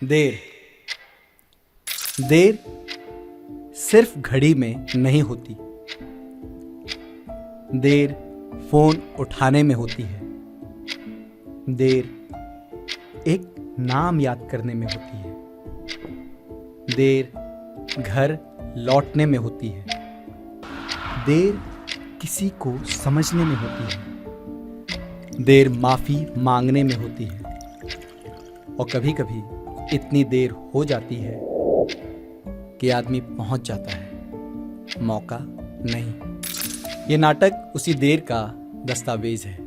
देर देर सिर्फ घड़ी में नहीं होती। देर फोन उठाने में होती है। देर एक नाम याद करने में होती है। देर घर लौटने में होती है। देर किसी को समझने में होती है। देर माफी मांगने में होती है। और कभी कभी इतनी देर हो जाती है कि आदमी पहुंच जाता है, मौका नहीं। ये नाटक उसी देर का दस्तावेज है।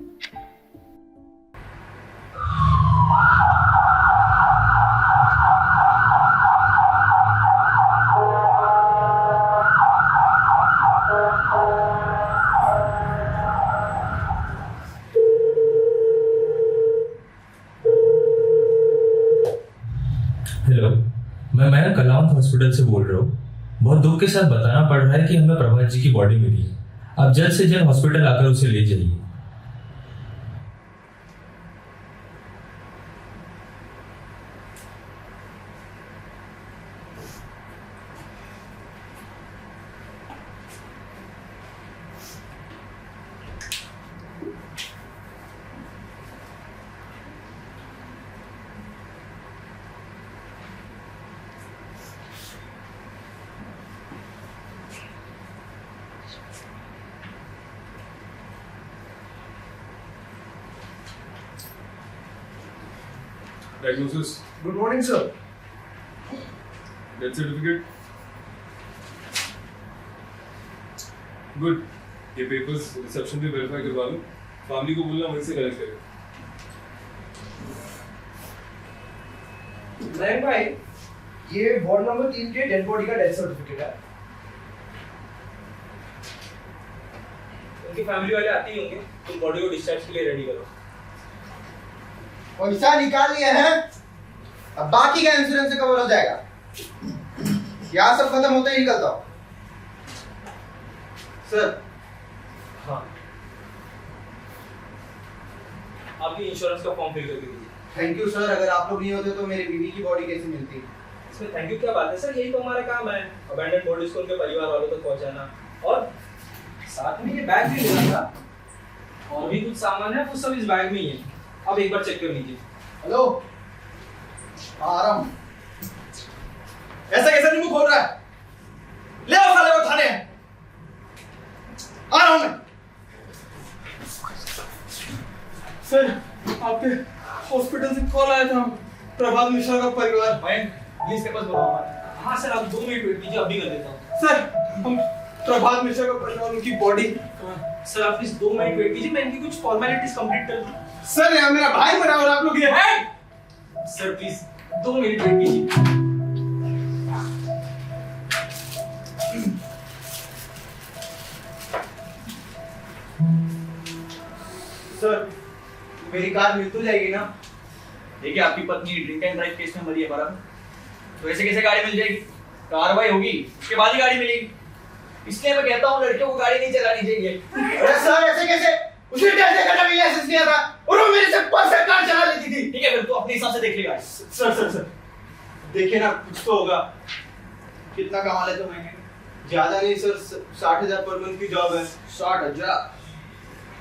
हेलो, मैं कलावंत हॉस्पिटल से बोल रहा हूँ। बहुत दुख के साथ बताना पड़ रहा है कि हमें प्रभात जी की बॉडी मिली है। आप जल्द से जल्द हॉस्पिटल आकर उसे ले जाइए। Diagnosis. Good morning, sir. Death certificate. Good. ये पेपर्स रिसेप्शन पे वेरीफाई करवा लो। फैमिली को बोलना वहीं से कलेक्ट करें। नयन भाई, ये वार्ड नंबर 3 के डेड बॉडी का डेथ सर्टिफिकेट है। उनकी फैमिली वाले आते ही होंगे। तुम बॉडी को डिस्चार्ज के लिए रेडी करो। पैसा निकाल लिया है, अब बाकी का इंश्योरेंस से कवर हो जाएगा। यहाँ सब खत्म होते ही निकलता हूँ। सर, हाँ, आपकी इंश्योरेंस का फॉर्म फिल करके दीजिए। Thank you sir. अगर आप लोग नहीं होते तो मेरी बीवी की बॉडी कैसे मिलती? इसमें थैंक यू क्या बात है सर, यही तो हमारा काम है, अबैंडन बॉडीज को उनके परिवार वालों तक पहुंचाना। और साथ में ये बैग भी मिला था और भी कुछ सामान है, वो सब इस बैग में ही है। अब एक बार चेक कर लीजिए। हेलो, आ रहा हूँ। ऐसा कैसा नहीं मुंह खोल रहा है? ले आओ साले को थाने। आ रहा हूँ मैं। सर, आपके हॉस्पिटल से कॉल आया था। प्रभात मिश्रा का परिवार। प्लीज के पास बुलाओ। हाँ सर, आप 2 मिनट वेट कीजिए, अभी कर देता हूँ। सर, हम प्रभात मिश्रा का परिवार, उनकी बॉडी। सर आप प्लीज 2 मिनट वेट कीजिए, मैं इनकी कुछ फॉर्मेलिटीज कंप्लीट कर दूँ। सर, यहाँ मेरा भाई मरा और आप लोग ये है। सर प्लीज 2 मिनट वेट कीजिए। सर, मेरी कार मिल तो जाएगी ना? देखिए, आपकी पत्नी ड्रिंक एंड ड्राइव केस में मरी है बराबर, तो ऐसे कैसे गाड़ी मिल जाएगी? कार्रवाई होगी, उसके बाद ही गाड़ी मिलेगी। इसलिए मैं कहता हूँ लड़कियों को गाड़ी नहीं चलानी चाहिए। अरे सर, ऐसे कैसे? उसने कैसे करना भी लाइसेंस लिया था और वो मेरे से परफेक्ट कार चला लेती थी। ठीक है, फिर तू अपने हिसाब से देख लेगा। सर, देखिए ना, कुछ तो होगा। कितना कमा लेते हो महीने? ज्यादा नहीं सर, 60,000 पर मंथ की जॉब है। 60,000?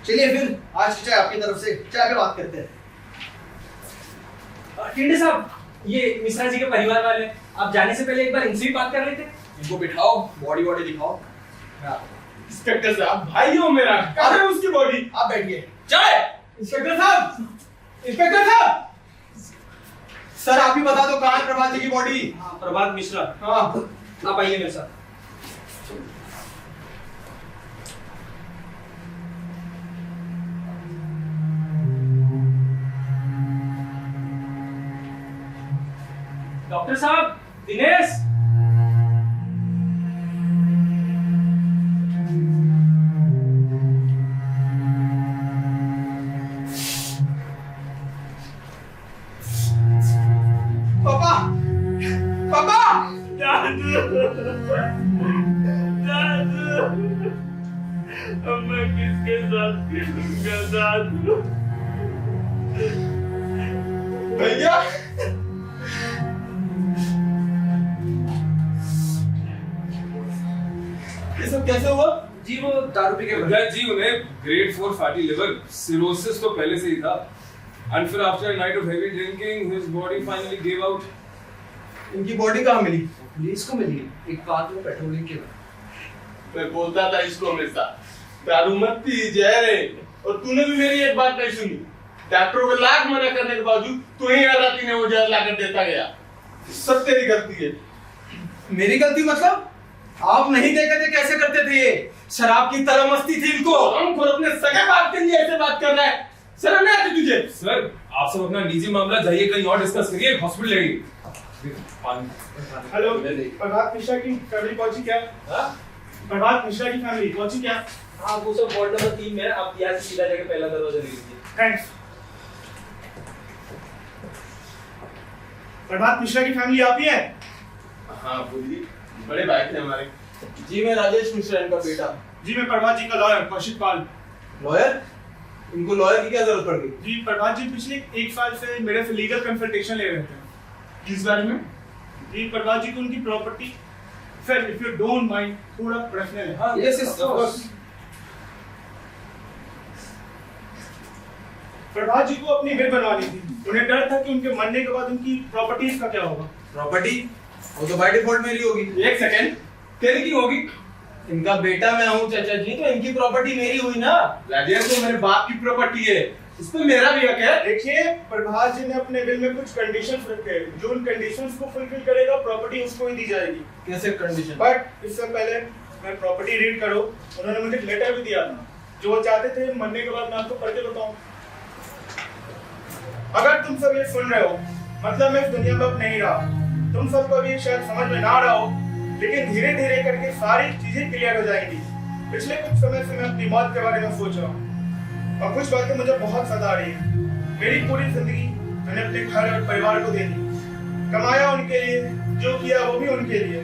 चलिए फिर आज की चाय आपकी तरफ से, चाय पे बात करते हैं। टिंडे साहब, ये मिश्रा जी के परिवार वाले, आप जाने से पहले एक बार इनसे भी बात कर लेते। इनको बिठाओ, बॉडी दिखाओ। इंस्पेक्टर साहब, भाई हो मेरा। कहाँ है उसकी बॉडी? आप बैठिए। चाय। इंस्पेक्टर साहब, इंस्पेक्टर साहब, सर आप ही बता दो कहाँ है प्रभात जी की बॉडी? हाँ, प्रभात मिश्रा। हाँ, आप आइए मेरे साथ। डॉक्टर साहब, दिनेश। अब मैं किसके साथ खेलूंगा दादू? भैया सब कैसे हुआ? जी वो दारू पी के दर्द जी उन्हें ग्रेड 4 फैटी लिवर सिरोसिस तो पहले से ही था एंड फिर after a night of heavy drinking his body finally give out. इनकी बॉडी कहाँ मिली? पुलिस को मिली एक बात में पेट्रोलिंग के बाद। मैं बोलता था इसको हमेशा दारू मत पी जहर है, और तूने भी मेरी एक बात नहीं सुनी। डॉक्टरों को लाख मना करने के बावजूद तू ही राती ने वो जहर लाकर देता गया। सब तेरी गलती है। मेरी गलती मतलब? आप नहीं देखे थे कैसे करते थे ये? शराब की तरह मस्ती थी इनको। हम खुद अपने सगे बाप के लिए ऐसे बात कर रहा है, शर्म नहीं आती तुझे? सर आप सब अपना निजी मामला जाइए कहीं और डिस्कस करिए, हॉस्पिटल जाइए। हेलो, प्रभात मिश्रा की फैमिली पहुंची क्या? प्रभात मिश्रा की फैमिली पहुंची क्या? हाँ वो सब वार्ड नंबर 3 में है, आप यहाँ से सीधा जाके पहला दरवाजा ले लीजिए। थैंक्स। प्रभात मिश्रा की फैमिली आप ही है? हाँ बोलिए, बड़े भाई थे हमारे। जी मैं राजेश मिश्रा इनका बेटा। जी मैं प्रभात जी का लॉयर कौशिक पाल। लॉयर? इनको लॉयर की क्या जरूरत पड़ गई? जी प्रभात जी पिछले 1 साल से मेरे से लीगल कंसल्टेशन ले रहे थे। किस बारे में? जी प्रभात जी को उनकी property, sir if you don't mind थोड़ा पर्सनल है। हाँ यस ऑफ कोर्स। प्रभात जी को अपनी विल बनवानी थी। उन्हें डर था कि उनके मरने के बाद उनकी प्रॉपर्टीज का क्या होगा। प्रॉपर्टी वो तो बाय डिफॉल्ट मेरी होगी। एक सेकंड, तेरी क्यों होगी? इनका बेटा मैं हूँ चाचा जी, तो इनकी प्रॉपर्टी मेरी हुई ना। राजेश तो मेरे बाप की प्रॉपर्टी है, इस पे मेरा भी हक है। देखिए प्रभात जी ने अपने विल में कुछ कंडीशंस रखे हैं, जो उन कंडीशंस को फुलफिल करेगा प्रॉपर्टी उसको ही दी जाएगी। कैसे कंडीशन? बट इससे पहले मैं प्रॉपर्टी रीड करो, उन्होंने मुझे एक लेटर भी दिया था जो वो चाहते थे मरने के बाद मैं आपको पढ़ के बताऊं। अगर तुम सब ये सुन रहे हो, मतलब मैं इस दुनिया में अब नहीं रहा, तुम सबको भी शायद समझ में ना आ रहा हो, लेकिन धीरे धीरे करके सारी चीजें क्लियर हो जाएंगी। पिछले कुछ समय से मैं अपनी मौत के बारे में सोच रहा हूँ और कुछ बातें मुझे बहुत सता रही है। मेरी पूरी जिंदगी मैंने अपने घर और परिवार को दे दी, कमाया उनके लिए, जो किया वो भी उनके लिए,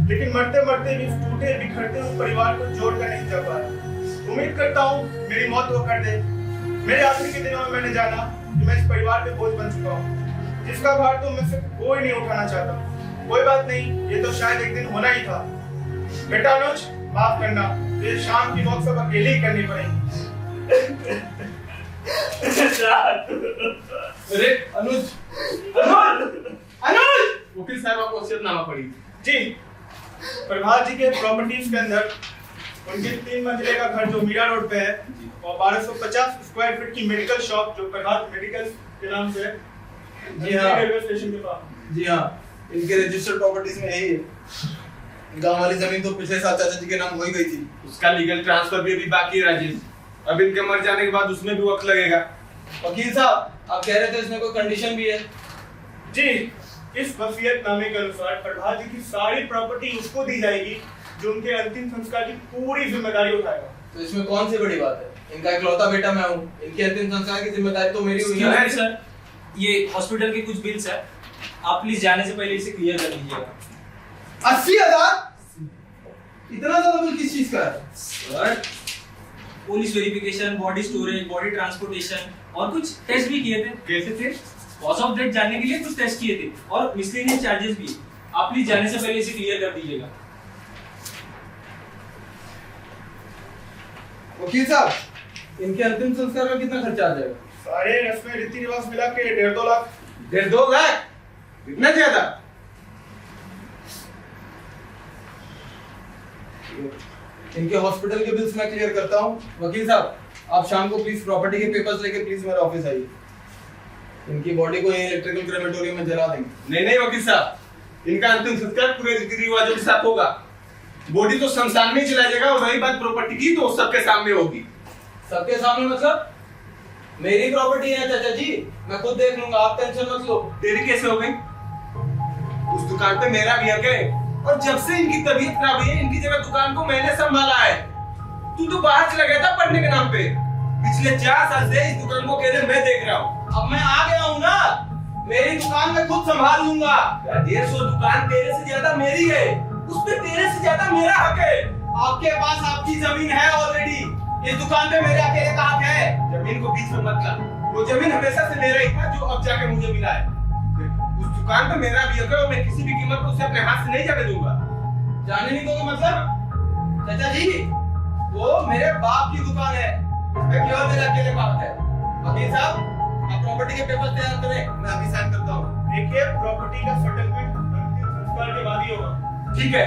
लेकिन मरते मरते भी टूटे बिखरते हुए परिवार को जोड़ कर नहीं जा पाया। उम्मीद करता हूँ मेरी मौत वो कर दे। मेरे आखिरी के दिनों में मैंने जाना कि मैं इस परिवार पे बोझ बन चुका हूँ, जिसका भार तो मुझसे कोई नहीं उठाना चाहता। कोई बात नहीं, ये तो शायद एक दिन होना ही था। बेटा अनुज, माफ करना, ये शाम की वक्त सब अकेले ही करनी पड़ेगी। अरे अनुज, अनुज, वकील साहब आपको वसीयतनामा पड़ी। जी, प्रभात जी के प्रॉपर्टीज के अंदर उनके 3 मंजिले का घर जो मीरा रोड पे है और 1250 स्क्वायर फीट की मेडिकल शॉप जो प्रभात मेडिकल के नाम से है। जी हाँ, रेलवे स्टेशन के पास। जी हाँ, इनके रजिस्टर्ड प्रॉपर्टीज में यही है। गांव वाली जमीन तो पिछले साल चाचा जी के नाम हो ही गई थी, उसका लीगल ट्रांसफर भी अभी बाकी है राजेश। अब इनके मर जाने के बाद उसमें भी वक्त लगेगा। वकील साहब, आप कह रहे थे इसमें कोई कंडीशन भी है? जी, इस वसीयतनामे के अनुसार प्रभात जी की सारी प्रॉपर्टी उसको दी जाएगी जो उनके अंतिम संस्कार की पूरी जिम्मेदारी उठाएगा। तो इसमें कौन सी बड़ी बात है? इनका इकलौता बेटा मैं हूँ, इनके अंतिम संस्कार की जिम्मेदारी तो मेरी हुई है। सर ये हॉस्पिटल के कुछ बिल्स है, आप प्लीज जाने से पहले इसे क्लियर कर दीजिएगा। 80,000? इतना ज्यादा बिल किस चीज का है? Sir police verification, body storage, body transportation और कुछ टेस्ट भी किए थे। कैसे थे? कॉज ऑफ डेथ जानने के लिए कुछ टेस्ट किए थे और मिसलेनियस चार्जेस भी। आप प्लीज जाने से पहले इसे क्लियर कर दीजिएगा। वकील साहब, इनके अंतिम संस्कार में कितना खर्चा आ जाएगा? सारे रस्में रीति रिवाज मिला के 1.5-2 लाख। 1.5-2 लाख? इतना ज्यादा? इनके हॉस्पिटल के बिल्स मैं क्लियर करता हूँ। वकील साहब, आप शाम को प्लीज प्रॉपर्टी के पेपर्स लेके प्लीज मेरे ऑफिस आइए। इनकी बॉडी को इलेक्ट्रिकल क्रेमेटोरियम में जला देंगे। नहीं नहीं वकील साहब, इनका अंतिम संस्कार पूरे रीति रिवाजों के साथ होगा। बॉडी तो शमशान में चला जाएगा और रही बात प्रॉपर्टी की तो सबके सामने होगी। सबके सामने मतलब? मेरी प्रॉपर्टी है चाचा जी, मैं खुद देख लूंगा, आप टेंशन मत लो। तेरी कैसे हो गई? उस दुकान पे मेरा भी हक है और जब से इनकी तबीयत खराब हुई है इनकी जगह दुकान को मैंने संभाला है। तू तो बाहर चला गया था पढ़ने के नाम पे। पिछले 4 साल से इस दुकान को अकेले मैं देख रहा हूँ। अब मैं आ गया हूँ ना, मेरी दुकान मैं खुद संभाल लूंगा। 150 दुकान तेरे से ज्यादा मेरी है, उसपे तेरे से ज्यादा मेरा हक है। आपके पास आपकी जमीन है ऑलरेडी, इस दुकान पे मेरे अकेले का हक है। जमीन को बीच में मत ला, वो जमीन हमेशा से मेरा ही था जो अब जाके मुझे मिला है। उस दुकान पे मेरा भी हक है और मैं किसी भी कीमत पर उसे अपने हाथ से नहीं जाने दूंगा। जाने नहीं दूंगा मतलब? चाचा जी, वो मेरे बाप की दुकान है, केवल मेरे अकेले बाप है। वकील साहब, आप प्रॉपर्टी के पेपर तैयार करें, मैं अभी साइन करता हूँ। देखिए, प्रॉपर्टी का सेटलमेंट अंतिम संस्कार के बाद ही होगा। ठीक है,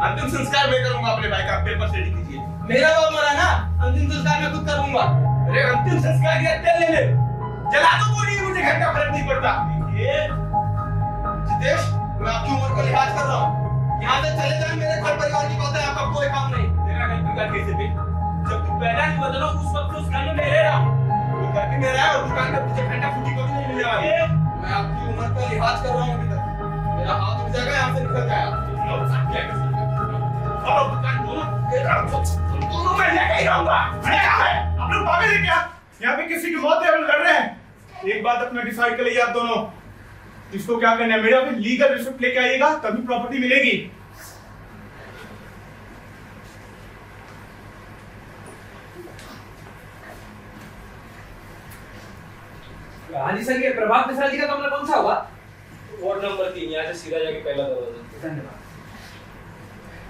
अंतिम संस्कार मैं करूंगा, अपने भाई का पेपर रेडी कीजिए। मेरा बाप मरा ना, अंतिम संस्कार मैं खुद करूंगा। अरे अंतिम संस्कार के तेल ले ले, जला दो बोलिए, मुझे घर का फर्क नहीं पड़ता। ये जितेश, मैं आपकी उम्र को लिहाज कर रहा हूँ। यहाँ से चले जाए, मेरे घर परिवार की बात है, आपका कोई काम नहीं। तेरा घर दुकान कैसे पे? जब तू पैदा नहीं बदला उस वक्त उस घर में मैं रह रहा हूँ। वो घर भी मेरा है और दुकान का पीछे घंटा फूटी को भी नहीं मिलने वाली। मैं आपकी उम्र का लिहाज कर रहा हूँ अभी तक। मेरा हाथ उठ जाएगा, यहाँ से निकल जाएगा। और दुकान दोनों मैं लेके ही रहूंगा। अरे क्या है? आप लोग पागल हैं क्या? यहाँ पे किसी की मौत है, हम लड़ रहे हैं। एक बात अपना डिसाइड कर लीजिए आप दोनों, इसको क्या करना है। मेरा भी लीगल रिसिप्ट लेके आइएगा, तभी प्रॉपर्टी मिलेगी। हाँ जी सर, ये प्रभात मिश्रा जी का कमरा कौन सा होगा? वार्ड नंबर 3, यहाँ से सीधा जाके पहला दरवाजा। धन्यवाद।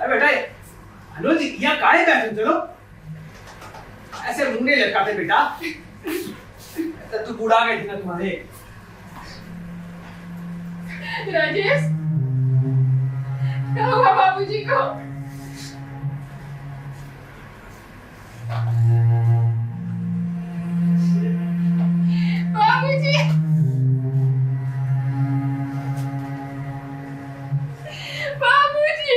अरे बेटा, हेलो जी, यहाँ काहे बैठे चलो? ऐसे मुंह नहीं लटकाते बेटा। तू बूढ़ा गई थी ना तुम्हारे। राजेश, क्या हुआ बाबूजी को? बाबूजी, बाबूजी,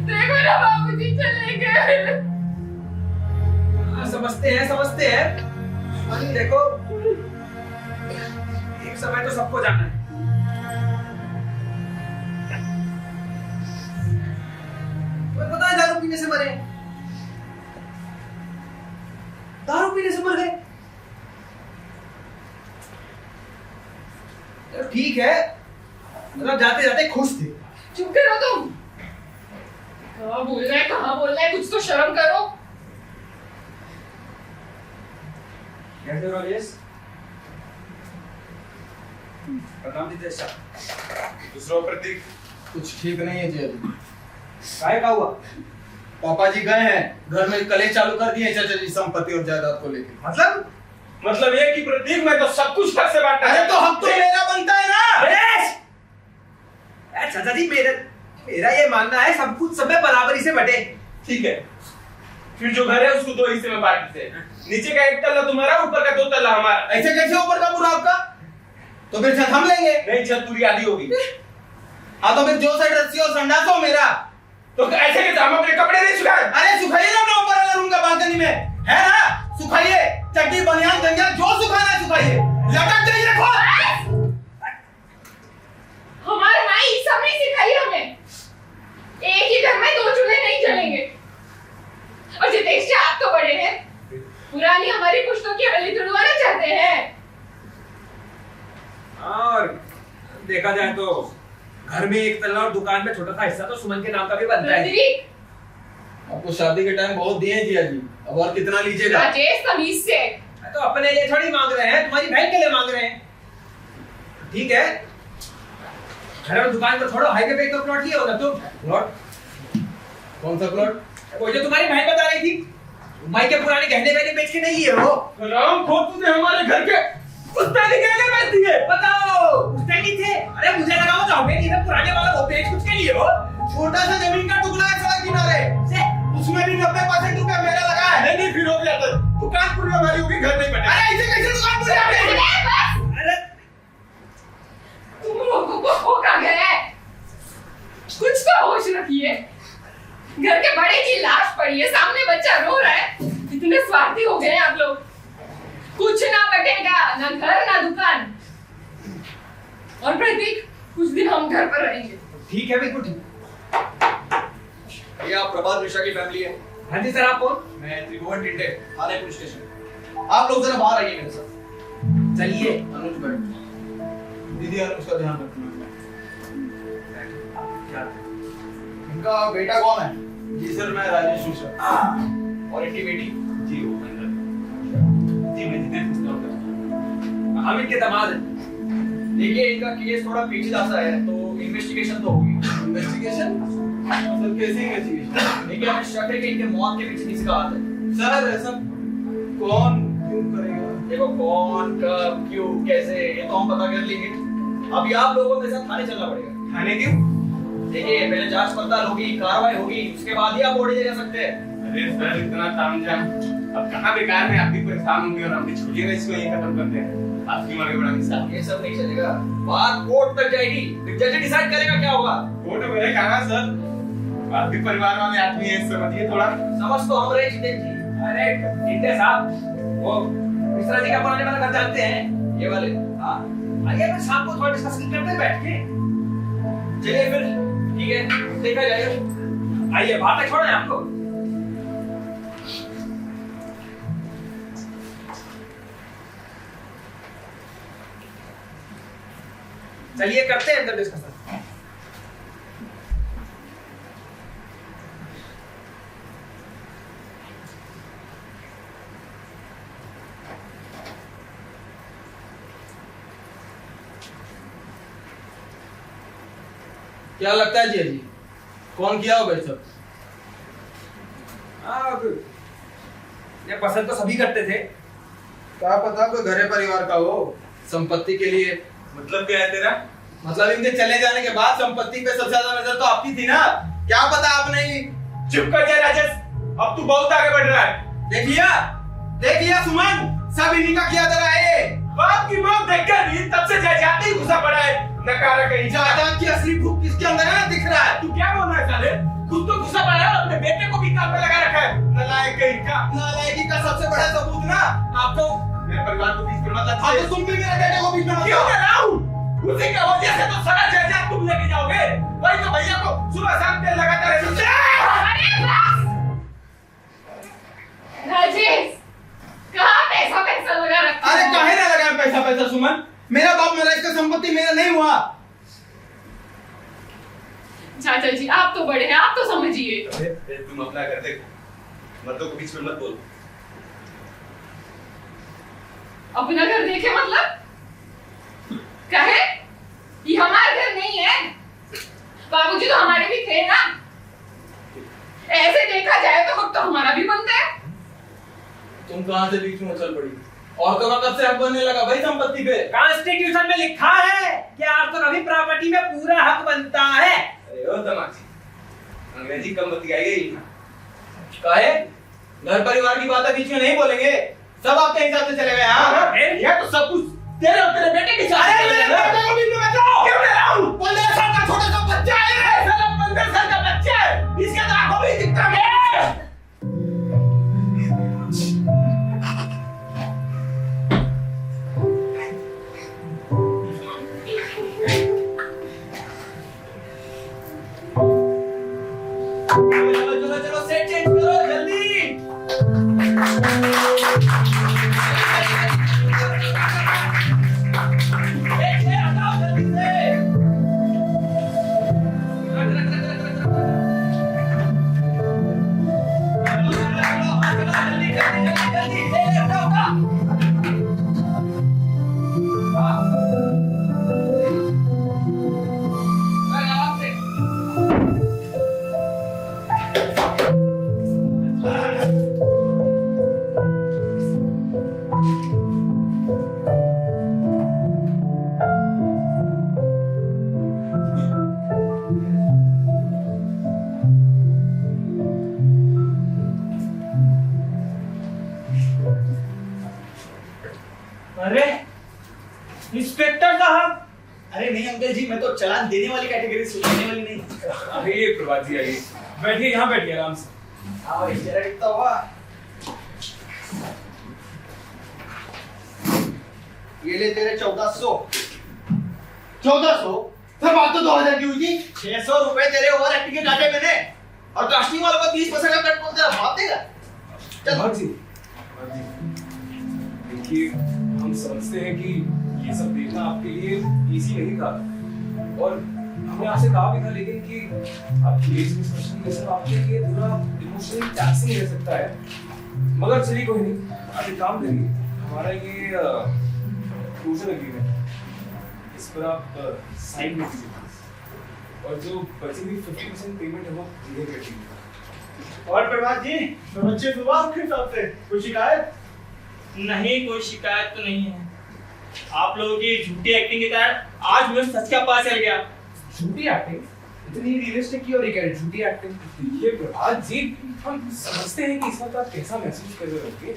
देखो ना बाबूजी चले गए। समझते हैं। अरे देखो, एक समय तो सबको जाना है। तुम्हें पता है दारू पीने से मरे? दारू पीने से मर गए? चलो ठीक है, मतलब जाते जाते खुश थे। चुप करो तुम। कहाँ बोल रहा है, कुछ तो शर्म करो। कैसे हो राजेश? प्रणाम जी साहब। दूसरा प्रतीक कुछ ठीक नहीं है जी अभी। काहे का हुआ? पापा जी गए हैं, घर में कलेश चालू कर दिए चाचा जी संपत्ति और जायदाद को लेकर। मतलब ये कि प्रतीक मैं तो सब कुछ हक से बांटना है। अरे तो हक तो मेरा बनता है ना। चाचा जी, मेरा ये मानना है सब कुछ सब में बराबरी से बटे। ठीक है, फिर जो घर है उसको 2 हिस्से में बांट देते हैं। नीचे का 1 तल्ला तुम्हारा, ऊपर का 2 तल्ला हमारा। ऐसे कैसे ऊपर का पूरा आपका? तो फिर छत हम लेंगे। नहीं, छत पूरी आधी होगी। हाँ तो फिर जो साइड रस्सी और संडास हो मेरा। तो ऐसे कैसे? हम अपने कपड़े नहीं सुखाए? अरे सुखाइए ना अपने ऊपर वाला रूम का बालकनी में, है ना? सुखाइए, चड्डी बनियान जंगिया जो सुखाना है सुखाइए, लटक जाइए रखो। हमारे माँ ये सब नहीं सिखाई हमें। एक ही घर में 2 चूल्हे नहीं जलेंगे। और जितेश जी, आप तो बड़े हैं, पुरानी हमारी पुश्तों की हवेली तुड़वाना चाहते हैं। और देखा जाए तो घर में 1 तल्ला और दुकान में छोटा सा हिस्सा तो सुमन के नाम का भी बनता है। प्रतीक, आपको शादी के टाइम बहुत दिए हैं जिया जी, अब और कितना लीजिएगा? राजेश तमीज से। तो अपने लिए थोड़ी मांग रहे हैं, तुम्हारी बहन के लिए मांग रहे हैं। ठीक है, घर और दुकान को छोड़ो, हाईवे पे तो प्लॉट लिए हो ना तुम। प्लॉट? कौन सा प्लॉट? वो जो तुम्हारी बहन बता रही थी, भाई के पुराने गहने वहने बेच के नहीं लिए हो? राम खोट ने हमारे घर के पुश्तैनी गहने बेच दिए। बताओ, पुश्तैनी थे? अरे मुझे लगा वो हवेली में पुराने वाला वो बेच कुछ के लिए हो। छोटा सा जमीन का टुकड़ा है सड़क किनारे, उसमें भी 90% रुपया मेरा लगा है। नहीं, फिर हो गया तो दुकान पूरी हमारी होगी, घर नहीं बनेगा। अरे ऐसे कैसे दुकान पूरी आपकी? अरे तुम लोगों को हो क्या गया है? कुछ तो होश रखिए। घर के बड़े की लाश पड़ी है, सामने बच्चा रो रहा है। इतने स्वार्थी हो गए हैं आप लोग। कुछ ना बटेगा, ना घर ना दुकान। और प्रतीक, कुछ दिन हम घर पर रहेंगे। ठीक है, बिल्कुल ठीक। ये आप प्रभात मिश्रा की फैमिली है? हाँ जी सर, आप कौन? मैं त्रिभुवन टिंडे, थाने पुलिस स्टेशन। आप लोग जरा बाहर आइए मेरे साथ। चलिए। अनुज बैठ। दीदी अनुज का ध्यान रखना। इनका बेटा कौन है? जी सर, मैं राजेश हूँ सर। और इनकी बेटी? जी वो जी मैं जितेंद्र हूँ। हम इनके दामाद हैं। देखिए इनका केस थोड़ा पेचीदा सा है, तो इन्वेस्टिगेशन तो होगी। इन्वेस्टिगेशन? सर कैसी इन्वेस्टिगेशन? देखिए हमें शक है कि इनके मौत के पीछे किसी का हाथ है। सर ऐसा कौन क्यों करेगा? देखो कौन, कब, क्यों, कैसे, ये तो हम पता कर लेंगे। अभी आप लोगों को मेरे साथ थाने चलना पड़ेगा। थाने क्यों? देखिए पहले जांच पड़ताल होगी, कार्रवाई होगी, उसके बाद ही आप बॉडी ले जा सकते हैं। अरे सर इतना तामझाम अब कहाँ बेकार में आपकी परेशान होंगे और हमने छोड़िए ना इसको यही खत्म करते हैं। आपकी मरे बड़ा मिसाल। ये सब नहीं चलेगा, बात कोर्ट तक जाएगी, फिर जज डिसाइड करेगा क्या होगा। कोर्ट में कहाँ सर? आपके परिवार वाले आदमी हैं, समझिए थोड़ा। समझ तो हम रहे जितेंद्र जी। अरे जितेंद्र साहब, वो मिश्रा जी का पुराने वाला घर जानते हैं, ये वाले। हाँ आइए फिर शाम को थोड़ा डिस्कस करते हैं बैठ के। चलिए फिर ठीक है, देखा जाएगा। आइए बाहर तक छोड़ें आपको। चलिए करते हैं अंदर डिस्कशन। क्या लगता है जी कौन किया होगा ये सब? ये पसंद तो सभी करते थे। क्या पता कोई घरे परिवार का हो, संपत्ति के लिए। मतलब क्या है तेरा? मतलब इनके चले जाने के बाद संपत्ति पे सबसे ज्यादा नजर तो आपकी थी ना। क्या पता आपने ही। चुप कर जा राजेश, अब तू बहुत आगे बढ़ रहा है। देखिए सुमन, सब इन्हीं का किया धरा है ये। बाप की मौत देखकर भी तब से जायदाद ही घुसा पड़ा है। नकारा कहीं जा। जायदाद की असली भूख किसके अंदर है ना दिख रहा है। तू क्या बोल रहा है साले? खुद तो घुसा पड़ा है और अपने बेटे को भी काम पे लगा रखा है। नलायक कहीं का। नालायकी का सबसे बड़ा सबूत ना आप तो मेरे परिवार को बीच में मत हाँ तो तुम भी मेरे बेटे को बीच में मत क्यों लाओ। कर रहा हूँ? उसी की वजह से तो सारा जायदाद तुम लेके जाओगे। वही तो भैया को सुबह शाम तेल लगाता रहता है। अरे बस! राजेश, कहाँ पैसा लगा रखा अरे है? काहे ना लगाया पैसा सुमन? मेरा बाप मरा, इसका संपत्ति मेरा नहीं हुआ। चाचा जी आप तो बड़े हैं, आप तो समझिए। तुम अपना कर दे, मर्दों को बीच में मत बोल। अपना घर देखे मतलब कहे ये हमारा घर नहीं है। बाबूजी तो हमारे भी थे ना। ऐसे देखा जाए तो हक तो हमारा भी बनता है। तुम कहां से बीच में उछल पड़ी? औरतों का कब से हक बनने लगा भाई संपत्ति पे? कॉन्स्टिट्यूशन में लिखा है कि आपको कभी प्रॉपर्टी में पूरा हक बनता है। अरे ओ तमाची, अंग्रेजी कम बतियाइए। काहे? घर परिवार की बातें बीच में नहीं बोलेंगे। सब आपके हिसाब से चले गए। हाँ ये तो सब कुछ तेरे और तेरे बेटे के साथ। अरे मेरे बेटे को बीच में मत लाओ। क्यों ले रहा हूँ? 15 साल का छोटा सा बच्चा है। साला 15 साल का बच्चा है, इसके तो आंखों में दिखता है। चलो सेट चेंज करो जल्दी। हटाओ जल्दी से। रख रख रख रख रख जल्दी जल्दी जल्दी जल्दी ले उठा उठा। अरे इंस्पेक्टर साहब। अरे नहीं अंकल जी, मैं तो चालान देने वाली कैटेगरी से, लेने वाली नहीं। आइए प्रभात जी, आइए बैठिए, यहाँ बैठिए आराम से। आओ जरा कितना हुआ? ये ले तेरे 1400। 1400? फिर बात तो 2000 की हुई थी। 600 रुपए तेरे ओवर एक्टिंग के काटे मैंने, और कास्टिंग वालों को 30% का कट बोलते हैं, बात देगा। प्रभात जी, देखिए हम समझते हैं कि ये सब देखना आपके लिए इजी नहीं था, और हमने आपसे कहा भी था लेकिन कि आपकी एज स्पेशली ये सब आपके लिए थोड़ा इमोशनली टैक्सिंग रह सकता है। मगर चलिए कोई नहीं, आप एक काम करिए, हमारा ये क्लोजर एग्रीमेंट, इस पर आप साइन कर दीजिए और जो बची हुई 50% पेमेंट है वो धीरे कर दीजिए। और प्रभात जी, तो बच्चे सुबह आपके हिसाब से कोई शिकायत? नहीं, कोई शिकायत तो नहीं है। आप लोगों की झूठी एक्टिंग के कारण आज मुझे सच का पता चल गया। झूठी एक्टिंग? इतनी रियलिस्टिक की और ये कह रहे झूठी एक्टिंग? ये प्रभात जी, हम समझते हैं कि इस वक्त आप कैसा महसूस कर रहे होंगे,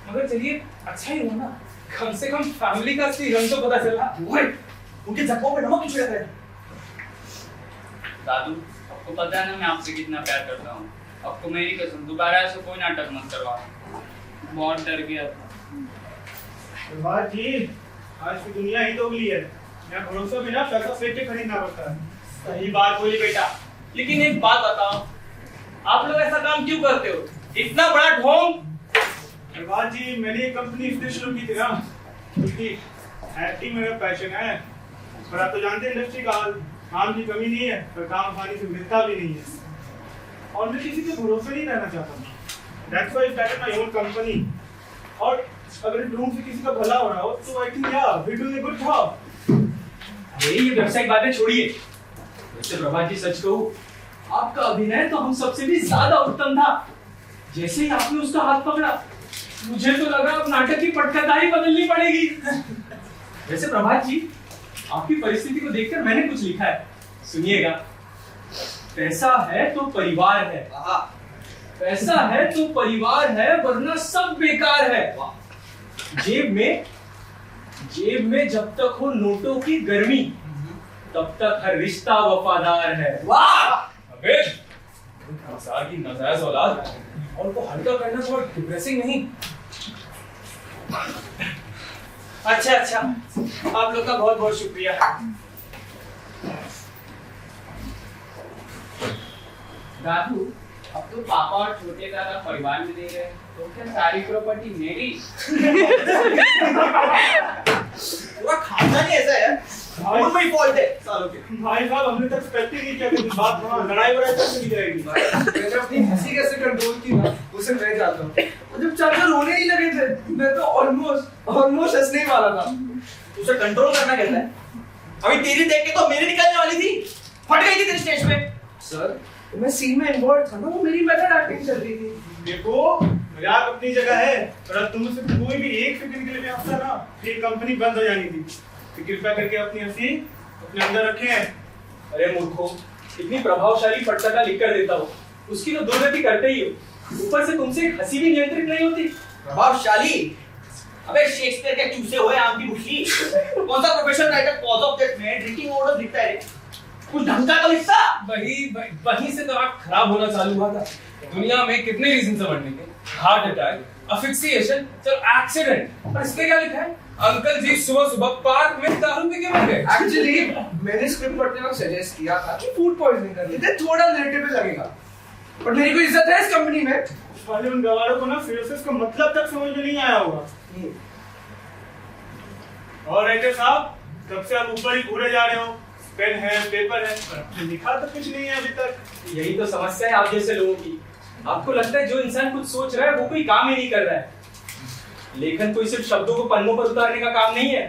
मगर चलिए अच्छा ही हुआ ना, कम से कम फैमिली का असली रंग तो पता चला। उनके जख्मों पे नमक क्यों छिड़क रहे हैं? दादू, आपको पता है ना मैं आपसे कितना प्यार करता हूँ। आपको मेरी कसम, दोबारा ऐसा कोई नाटक मत करवा। बहुत डर गया था। प्रभात जी, आज की दुनिया ही तो उगली है। यहाँ भरोसा बिना पैसा फेंक के खरीदना पड़ता है। सही बात बोली बेटा, लेकिन एक बात बताओ, आप लोग ऐसा काम क्यों करते हो? इतना बड़ा ढोंग। प्रभात जी, मैंने ये कंपनी इसलिए शुरू की थी ना क्योंकि एक्टिंग मेरा पैशन है। पर आप तो जानते हैं इंडस्ट्री का हाल, काम की कमी नहीं है पर काम आसानी से मिलता भी नहीं है और मैं किसी के भरोसे नहीं रहना चाहता। That's why I started my own company। और अगर ढूंढ से किसी का भला हो रहा हो तो I think yeah, we're doing a good job। अरे ये व्यावसायिक बातें छोड़िए। वैसे प्रभात जी, सच कहूं, आपका अभिनय तो हम सबसे भी ज्यादा उत्तम था। जैसे ही आपने उसका हाथ पकड़ा, मुझे तो लगा अब नाटक की पटकथा ही बदलनी पड़ेगी। वैसे प्रभात जी, आपकी परिस्थिति को देखकर मैंने कुछ लिखा है, सुनिएगा। पैसा है तो परिवार है, पैसा है तो परिवार है, वरना सब बेकार है। जेब में जब तक हो नोटों की गर्मी, तब तक हर रिश्ता वफादार है। वाह! अबे, संसार की नाजायज औलाद, और को हल्का करना बहुत डिप्रेसिंग नहीं। अच्छा, आप लोग का बहुत बहुत शुक्रिया। दादू, अब तो पापा और छोटे दादा परिवार में दे रहे हैं, तो क्या सारी प्रॉपर्टी मेरी? पूरा खानदान ही ऐसा है, उनमें ही फॉल्ट है सालों के। भाई साहब, हमने तक एक्सपेक्ट ही नहीं किया कि बात वहाँ लड़ाई वड़ाई तक नहीं जाएगी। मैंने अपनी हंसी कैसे कंट्रोल की ना, उसे मैं जानता हूँ। और जब चाचा रोने ही लगे थे, मैं तो ऑलमोस्ट हंसने ही वाला था। उसे कंट्रोल करना कहता है। अभी तेरी देख के तो मेरी निकलने वाली थी, फट गई थी तेरी स्टेज पे। सर, मैं सीन में इन्वॉल्व था ना, वो मेरी मेथड एक्टिंग चल रही थी। देखो, मजाक अपनी जगह है, पर अब तुम से कोई भी एक सेकंड के लिए भी हंसा ना, ये कंपनी बंद हो जानी थी। तो कृपया करके अपनी हंसी अपने अंदर रखें। अरे मूर्खों, इतनी प्रभावशाली पटकथा लिख कर देता हूँ, उसकी तो दुर्गति करते ही हो, ऊपर से तुमसे एक हंसी भी नियंत्रित नहीं होती। प्रभावशाली? अबे शेक्सपियर के चूसे हुए आम की मुट्ठी। कौन सा professional writer cause of death में ड्रिंकिंग ऑर्डर लिखता है? कुछ ढंग का तो लिखता। वहीं से तो आप खराब होना चालू हुआ था। दुनिया में कितने रीजन से मरने के, हार्ट अटैक, अफिक्सिएशन, चलो एक्सीडेंट, और इसमें क्या लिखा है? अंकल जी सुबह पार्क में दारू पी के मर गए। एक्चुअली मैंने स्क्रिप्ट पढ़ते वक्त सजेस्ट किया था कि फूड पॉइजनिंग कर लेते, थोड़ा रिलेटेबल लगेगा, पर मेरी कोई इज्जत है इस कंपनी में। वाले उन गवारों को ना फिर का मतलब तक समझ में नहीं आया होगा। और राइटर साहब, कब से आप ऊपर ही घूरे जा रहे हो? पेन है, पेपर है, पर लिखा तो कुछ नहीं है अभी तक। यही तो समस्या है आप जैसे लोगों की। आपको लगता है जो इंसान कुछ सोच रहा है वो कोई काम ही नहीं कर रहा है। लेखन कोई सिर्फ शब्दों को पन्नों पर उतारने का काम नहीं है।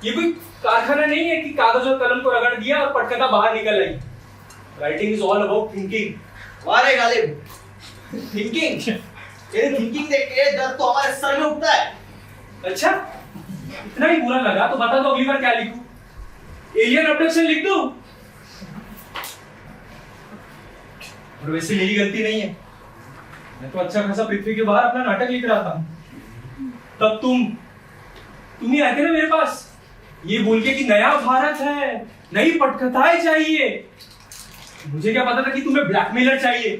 ये कोई कारखाना नहीं है कि कागज और कलम को रगड़ दिया और पटकथा बाहर निकल आई। Writing is all about thinking. वारे गालिब, थिंकिंग? तेरी थिंकिंग देख के दर्द तो हमारे सर में उठता है। अच्छा, इतना ही बुरा लगा तो बता दो अगली बार क्या लिखूं? एलियन अब्डक्शन लिख दूं? और वैसे मेरी गलती नहीं है, मैं तो अच्छा खासा पृथ्वी के बाहर अपना नाटक लिख रहा था। तब तुम ही आए थे ना मेरे पास ये बोल के कि नया भारत है, नई पटकथाएं चाहिए। मुझे क्या पता था कि तुम्हें ब्लैकमेलर चाहिए।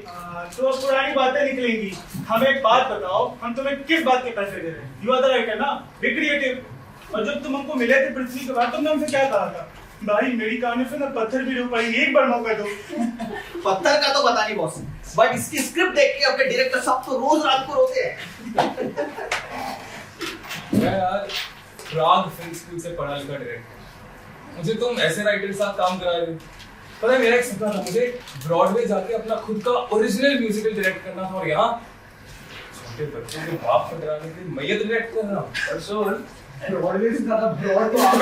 तो पुरानी बातें निकलेंगी। हमें एक बात बताओ, हम तुम्हें किस बात के पैसे दे रहे हैं? यू आर द राइटर ना, बी क्रिएटिव। और जब तुम हमको मिले थे पृथ्वी के बाद, तुमने हमसे क्या कहा था? भाई मेरी कहानी से ना पत्थर भी रो पड़ेंगे, एक बार मौका दो। पत्थर का तो पता नहीं बॉस, बट इसकी स्क्रिप्ट देख के आपके डायरेक्टर साहब तो रोज रात को रोते हैं। यार, प्राग फिल्म स्कूल से पढ़ा लिखा डायरेक्टर, मुझे तुम ऐसे राइटर के साथ काम करा रहे हो? पता है मेरा एक सपना था, मुझे ब्रॉडवे जाके अपना खुद का ओरिजिनल म्यूजिकल डायरेक्ट करना था, और यहाँ छोटे बच्चों के बाप को डराने के लिए मैयत डायरेक्ट कर रहा हूँ। और सोल ब्रॉडवे से ज्यादा ब्रॉड तो आप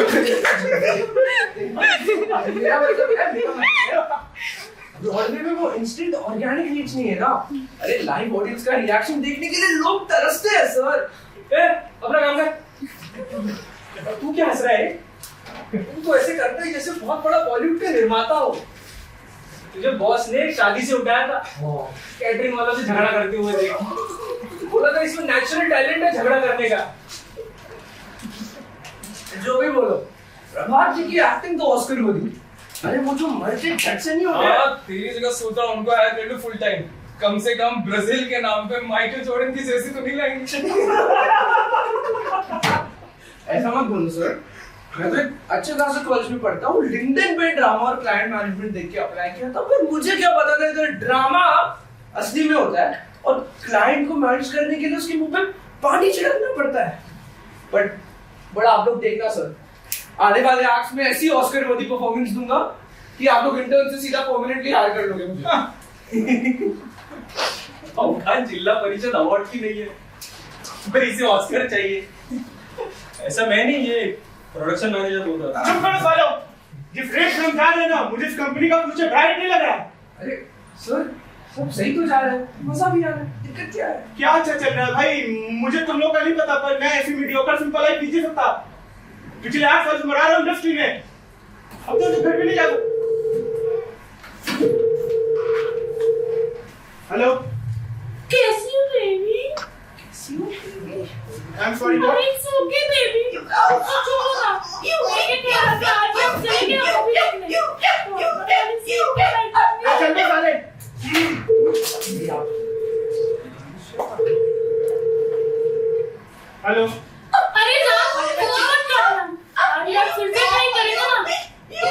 मेरा मतलब है ब्रॉडवे में वो इंस्टेंट ऑर्गेनिक रीच नहीं है ना। अरे लाइव ऑडियंस का रिएक्शन देखने के लिए लोग तरसते हैं सर। ए अपना काम कर। तू क्या हंस रहा है? तू तो ऐसे करता है जैसे बहुत बड़ा बॉलीवुड का निर्माता हो। तुझे बॉस ने शादी से उठाया था, कैटरिंग वालों से झगड़ा करते हुए देखा, बोला था इसमें नेचुरल टैलेंट है झगड़ा करने का। जो भी बोलो, प्रभात जी की एक्टिंग तो ऑस्कर को दी। अरे वो जो मर्चे झट से नहीं होते। हाँ, तेरी जगह सोच रहा हूँ उनको हायर कर लूं फुल टाइम, कम से कम ब्राजील के नाम पे माइकल जॉर्डन की जर्सी तो नहीं लाएंगे। ऐसा मत बोलो सर, मैं तो एक अच्छे खासे कॉलेज में पढ़ता हूँ, लिंक्डइन पे ड्रामा और क्लाइंट मैनेजमेंट देख के अप्लाई किया था। पर मुझे क्या पता था इधर ड्रामा असली में होता है और क्लाइंट को मैनेज करने के लिए उसके मुंह पे पानी छिड़कना पड़ता है। बट बड़ा आप लोग देखना सर, आने वाले एक्ट्स में ऐसी ऑस्कर वर्दी परफॉर्मेंस दूंगा कि आप लोग इंटर्न से सीधा परमानेंटली हायर कर लोगे मुझे। खान जिला परिषद अवार्ड की नहीं है, पर इसे ऑस्कर चाहिए। ऐसा मैं नहीं, ये प्रोडक्शन मैनेजर होता है। चुप करो सालो, जिस रेट से हम जा रहे हैं ना, मुझे इस कंपनी का फ्यूचर ब्राइट नहीं लग रहा। अरे सर सब सही तो जा रहा है, मजा भी आ रहा है, दिक्कत क्या है? क्या अच्छा चल रहा है भाई, मुझे तुम लोग का नहीं पता, पर मैं ऐसी मीडियोकर सिंपल लाइफ नहीं जी सकता। पिछले 8 साल से मरा रहा हूँ इंडस्ट्री में, अब तो घर भी नहीं जा सकता। हेलो, कैसी हो baby? I am sorry boss. It's okay baby. चलो ना, ये क्या है? आज हम चलेंगे मूवी देखने। चल बे साले। हेलो, अरे राम, फोन मत करना। अरे यार फिर से ट्राई करेगा ना।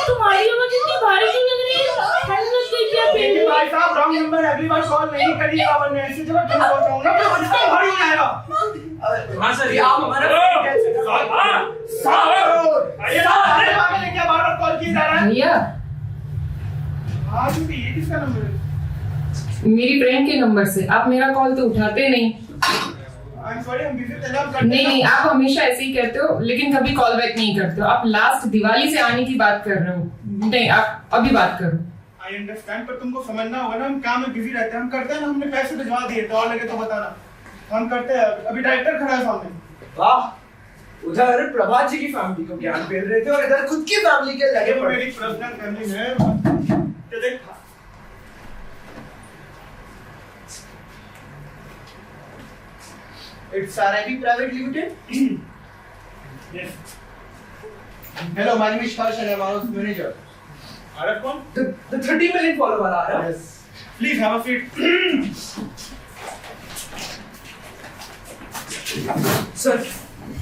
तुम्हारी आवाज इतनी भारी क्यों लग रही है? हेलो देखिए देखिए बेबी। भाई साहब, रॉन्ग नंबर, अगली बार कॉल नहीं करिएगा, वरना ऐसी जगह तुम पहुंच जाऊंगा, फिर मुझसे भारी हो जाएगा। हाँ सर, ये आप हमारा अरे पागल है क्या, बार-बार कॉल किया जा रहा है? भैया हाँ क्योंकि ये किसका नंबर है? मेरी फ्रेंड के नंबर से आप मेरा कॉल तो उठाते नहीं। I'm sorry, हम बिजी थे ना, हम करते नहीं आप हमेशा ऐसे ही कहते हो, लेकिन कभी कॉल बैक नहीं करते हो। आप लास्ट दिवाली से आने की बात कर रहे हो। नहीं आप अभी बात करो। I understand, पर तुमको समझना होगा ना, हम काम में बिजी रहते हैं, हम करते हैं ना, हमने पैसे भिजवा दिए तो और लगे तो बताना, हम करते हैं। अभी डायरेक्टर खड़ा है सामने। वाह, उधर प्रभात जी की फैमिली को ज्ञान फेर रहे थे और इधर खुद की फैमिली के लगे ये पड़े। मेरी पर्सनल फैमिली है, तो देख It's RIP Private Limited. yes. Hello, my name is Harsh and I'm Anur's manager. आरफ कौन? The 30 million follower वाला आ रहा है। Yes. Please have a seat. Sir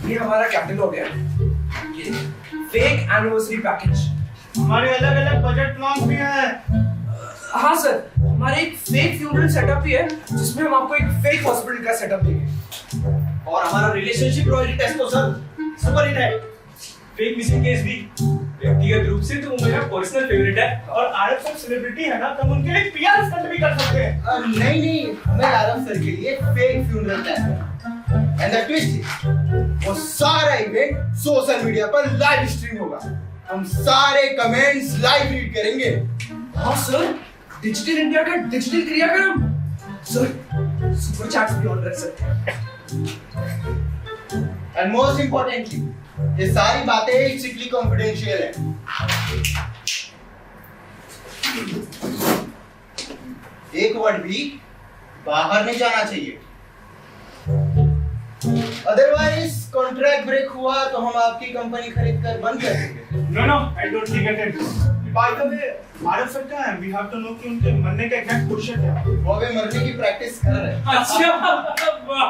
ये हमारा कैटलॉग है, ये फेक एनिवर्सरी पैकेज। हमारे अलग अलग बजट प्लान भी हैं। हाँ सर, हमारे एक फेक फ्यूनरल सेटअप भी है जिसमें हम आपको एक फेक हॉस्पिटल का सेटअप देंगे। और हमारा रिलेशनशिप रॉयल्टी टेस्ट तो सर सुपर हिट है। फेक मिसिंग केस भी व्यक्तिगत रूप से तो मेरा पर्सनल फेवरेट है। और आरफ सर सेलिब्रिटी है ना, तो हम उनके लिए पीआर स्टंट भी कर सकते हैं। नहीं, मैं आरफ सर के लिए fake funeral test. And the twist, वो सारा इवेंट सोशल मीडिया पर लाइव स्ट्रीम होगा। हम सारे कमेंट्स लाइव रीड करेंगे। हाँ सर, डिजिटल इंडिया का डिजिटल क्रियाक्रम। सर सुपर चैट्स भी ऑन रख सकते हैं। एंड मोस्ट इंपॉर्टेंटली, ये सारी बातें स्ट्रिक्टली कॉन्फिडेंशियल है। एक वर्ड भी बाहर नहीं जाना चाहिए, अदरवाइज कॉन्ट्रैक्ट ब्रेक हुआ तो हम आपकी कंपनी खरीद कर बंद कर देंगे। No, I totally get it. By the way, Arif sir क्या है? We have to know कि उनके मरने का एग्जैक्ट क्वेश्चन क्या है। वो अभी मरने की प्रैक्टिस कर रहे हैं। अच्छा, वाह,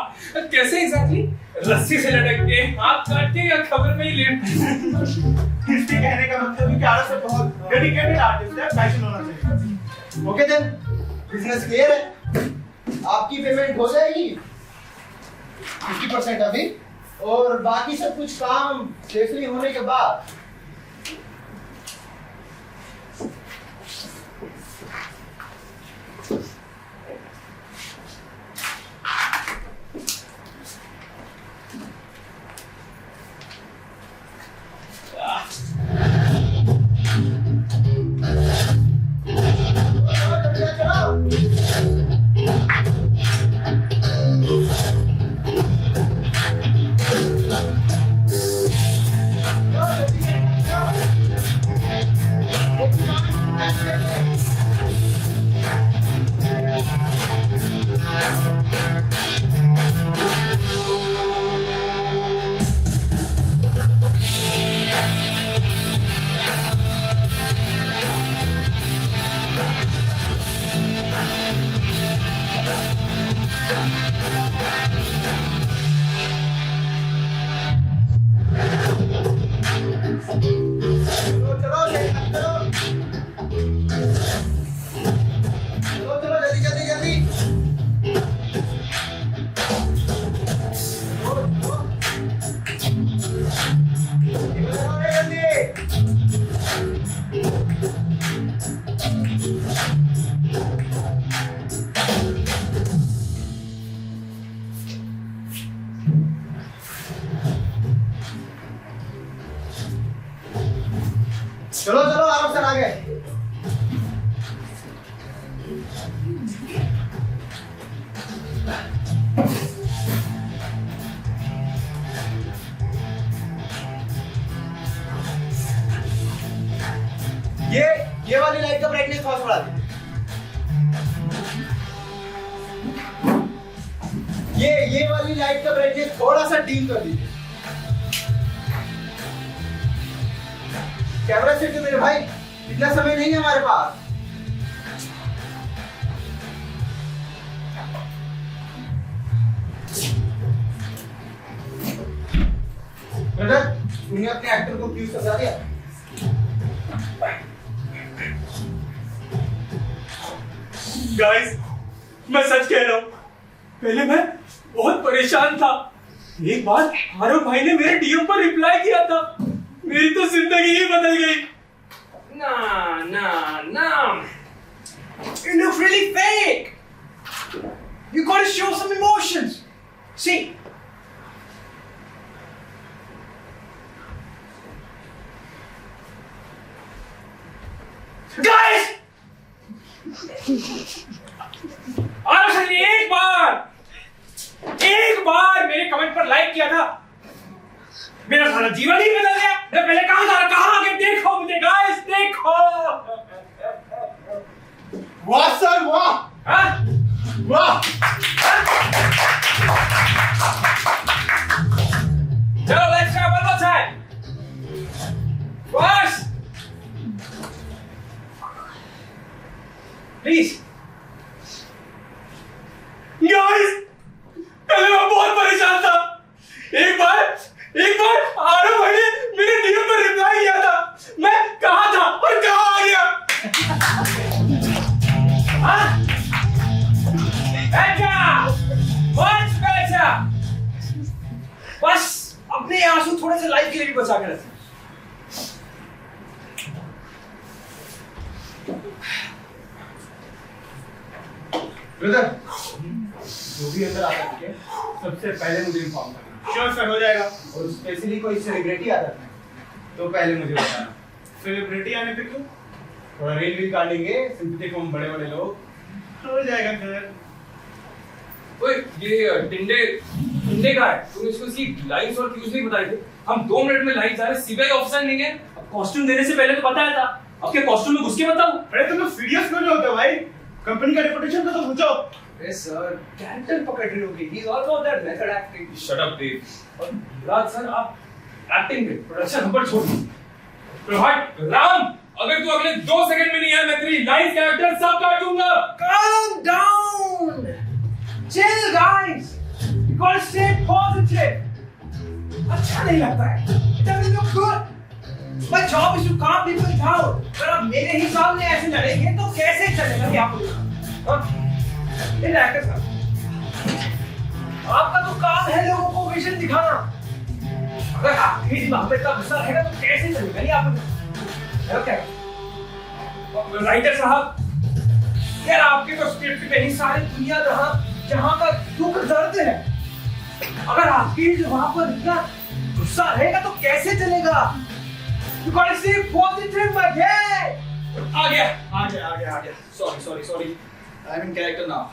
कैसे एग्जैक्टली? रस्सी से लटक के, हाथ काट के या खबर में ही लेट? इसके कहने का मतलब है कि आरफ सर बहुत डेडिकेटेड आर्टिस्ट है, पैशन होना चाहिए। ओके देन, बिजनेस क्लियर है। आपकी पेमेंट हो जाएगी 50% अभी, और बाकी सब कुछ काम सेफली होने के बाद। चलो चलो आराम से आगे। ये वाली लाइट का ब्राइटनेस थोड़ा बढ़ा दीजिए। ये वाली लाइट का ब्राइटनेस थोड़ा सा डीम कर दीजिए। कैमरा सेट मेरे भाई, इतना समय नहीं है हमारे पास। ब्रदर, तुमने अपने एक्टर को क्यों सजा दिया? गाइस, मैं सच कह रहा हूँ, पहले मैं बहुत परेशान था। एक बार आरव भाई ने मेरे डीएम पर रिप्लाई किया था, मेरी तो जिंदगी ही बदल गई। Nah. You look really fake. You gotta show some emotions. See. Guys! Aarav sir ने एक बार मेरे कमेंट पर लाइक किया था, मेरा सारा जीवन ही बदल गया। मैं पहले कहां था, कहां आगे देखो मुझे गाइस, देखो। वाह सर वाह, वाह। चलो let's try one more time. बस प्लीज गाइस, पहले मैं बहुत परेशान था। एक बार आरव भाई ने मेरे डीएम पर रिप्लाई किया था, मैं कहां था और कहां आ गया। Much better. बस अपने आंसू थोड़े से लाइफ के लिए भी बचा के रखें। ब्रदर, जो भी अंदर आता है, सबसे पहले मुझे इन्फॉर्म करना। श्योर सर, हो जाएगा। और स्पेशली कोई सेलिब्रिटी आता है तो पहले मुझे बताना। सेलिब्रिटी आने पे क्यों? थोड़ा रील भी काटेंगे, सिंपैथी को हम बड़े लोग। हो जाएगा सर। ओए ये टिंडे का है, तुम इसको इसकी लाइन्स और क्यूज नहीं बताए थे। हम 2 मिनट में लाइन्स आ रहे, सीबीआई ऑफिसर नहीं है। अब कॉस्ट्यूम देने से पहले तो बताया था, अब क्या कॉस्ट्यूम में घुस के बताऊं? अरे तुम सीरियस क्यों नहीं होते भाई? कंपनी का रेपुटेशन तो सोचो। अरे सर, कैरेक्टर पकड़ रही होगी। He's all about that method acting. Shut up Dev. और राज सर, आप एक्टिंग में प्रोडक्शन ऊपर छोड़ दो। प्रभात राम, अगर तू अगले 2 सेकंड में नहीं आया, मैं तेरी लाइफ कैरेक्टर सब काट दूंगा। Calm down. Chill guys. You gotta stay positive. अच्छा नहीं लगता है। It doesn't look good. My job is to calm people down. अगर आप मेरे ही सामने ऐसे लड़ेंगे तो कैसे चलेगा क्या आपको? इन एक्टर्स का आपका तो काम है लोगों को विजन दिखाना। अगर आपके दिमाग में इतना गुस्सा रहेगा तो कैसे चलेगा ये आपको? क्या राइटर साहब, यार आपके तो स्क्रिप्ट पे ही सारी दुनिया जहां का दुख दर्द है। अगर आपकी जुबान पर इतना गुस्सा रहेगा तो कैसे चलेगा? You gotta stay positive, my guy. आ गया। Sorry. I'm in character now.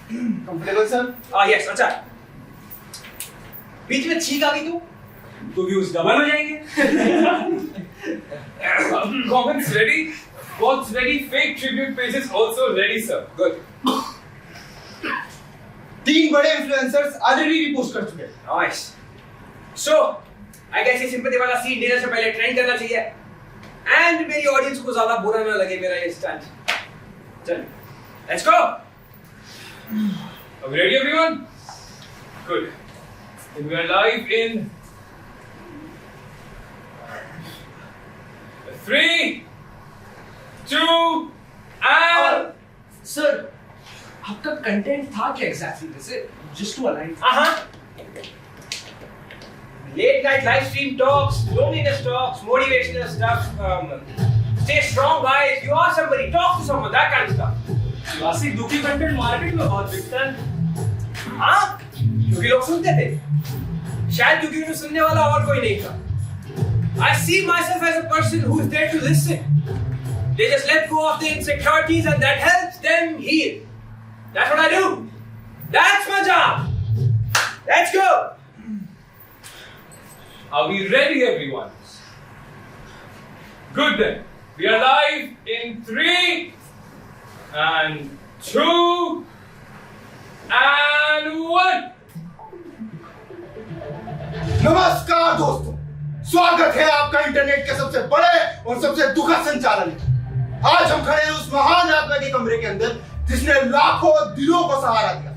Comfortable sir? Yes, अच्छा। बीच में छींक आ गई तो व्यूज डबल हो जाएंगे। Comments ready, quotes ready, fake tribute pages also ready, sir. Good. 3 बड़े इन्फ्लुएंसर्स ऑलरेडी रिपोस्ट कर चुके हैं। Nice. So, I guess ये सिंपैथी वाला सीन डिनर से पहले ट्रेंड करना चाहिए। एंड मेरी ऑडियंस को ज्यादा बुरा ना लगे मेरा ये स्टंट। चल, let's go. Are we ready, everyone? Good. And we are live in 3, 2, and sir, आपका कंटेंट था क्या एग्जैक्टली? जैसे just to align. late night live stream talks, loneliness talks, motivational stuff. Stay strong, guys. You are somebody. Talk to someone. That kind of stuff. Classic दुखी content market में बहुत बिकता है। हाँ, क्योंकि लोग सुनते थे। शायद क्योंकि उन्हें सुनने वाला और कोई नहीं था। I see myself as a person who is there to listen. They just let go of the insecurities and that helps them heal. That's what I do. That's my job. Let's go. Are we ready, everyone? Good then. We are live in 3 and 2 and 1. नमस्कार दोस्तों, स्वागत है आपका internet के सबसे बड़े और सबसे दुखद संचालन में। आज हम खड़े हैं उस महान आत्मा के कमरे के अंदर जिसने लाखों दिलों को सहारा दिया।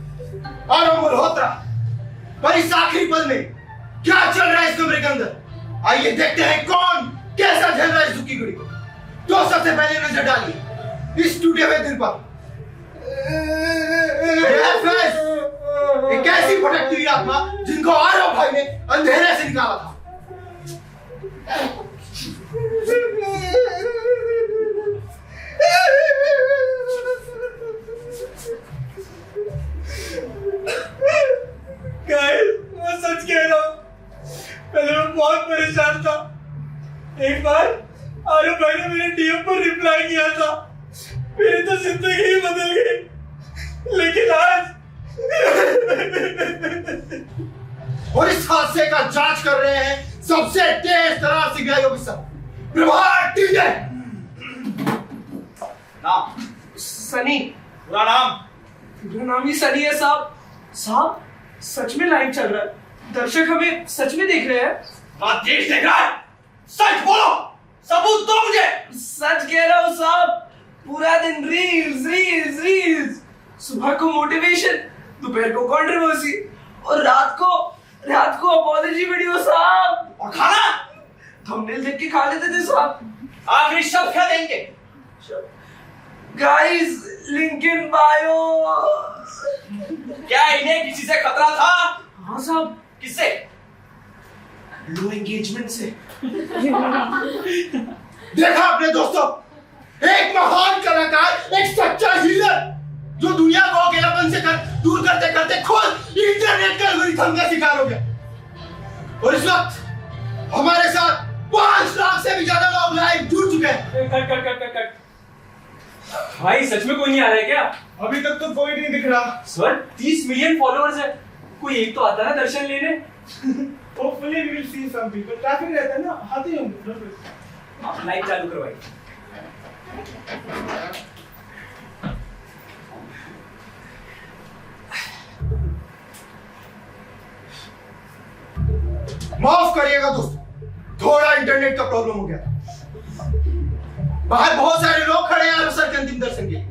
और मल्होत्रा, पर इस आखिरी पल में क्या चल रहा है इस कमरे के अंदर? आइए देखते हैं कौन कैसा झेल रहा है इस दुखी घड़ी को। तो सबसे पहले नजर डालिए इस टूटे हुए दिल पर। एक ऐसी भटकती हुई आत्मा जिनको आरव भाई ने अंधेरे से निकाला था। गाइस, मैं सच कह रहा हूँ, पहले मैं बहुत परेशान था। एक बार आरव भाई ने मेरे डीएम पर रिप्लाई किया था, मेरी तो जिंदगी ही बदल गई। लेकिन आज और इस हादसे का जांच कर रहे हैं सबसे तेज तरार सीबीआई ऑफिसर प्रभात टीजे। नाम सनी। पूरा नाम? पूरा नाम ही सनी है साहब। साहब, सच में लाइव चल रहा है, दर्शक हमें सच में देख रहे हैं। बात देख रहा है, सच बोलो, सबूत दो मुझे। सच कह रहा हूँ साहब, पूरा दिन रील्स रील्स रील्स, सुबह को मोटिवेशन, दोपहर को कंट्रोवर्सी और रात को अपॉलॉजी वीडियो साहब। और खाना थंबनेल देख के खा लेते थे साहब। आखिरी शब्द क्या देंगे? Guys, link in bio. क्या इन्हें किसी से खतरा था? हाँ साहब। किससे? लो एंगेजमेंट से। देखा आपने दोस्तों, एक महान कलाकार, एक सच्चा हीलर जो दुनिया को अकेलापन से दूर करते करते खुद इंटरनेट का एल्गोरिथम का शिकार हो गया। और इस वक्त हमारे साथ 5 लाख से भी ज्यादा लोग लाइव जुड़ चुके हैं। कट। भाई सच में कोई नहीं आ रहा है क्या? अभी तक तो कोई नहीं दिख रहा। सर 30 मिलियन फॉलोअर्स है, कोई एक तो आता है दर्शन लेने। Hopefully we will see some people. Traffic रहता है ना, आते ही होंगे। आप लाइव चालू करवाइए। माफ करिएगा दोस्तों, थोड़ा इंटरनेट का प्रॉब्लम हो गया। बाहर बहुत सारे लोग खड़े हैं सर के अंतिम दर्शन के लिए,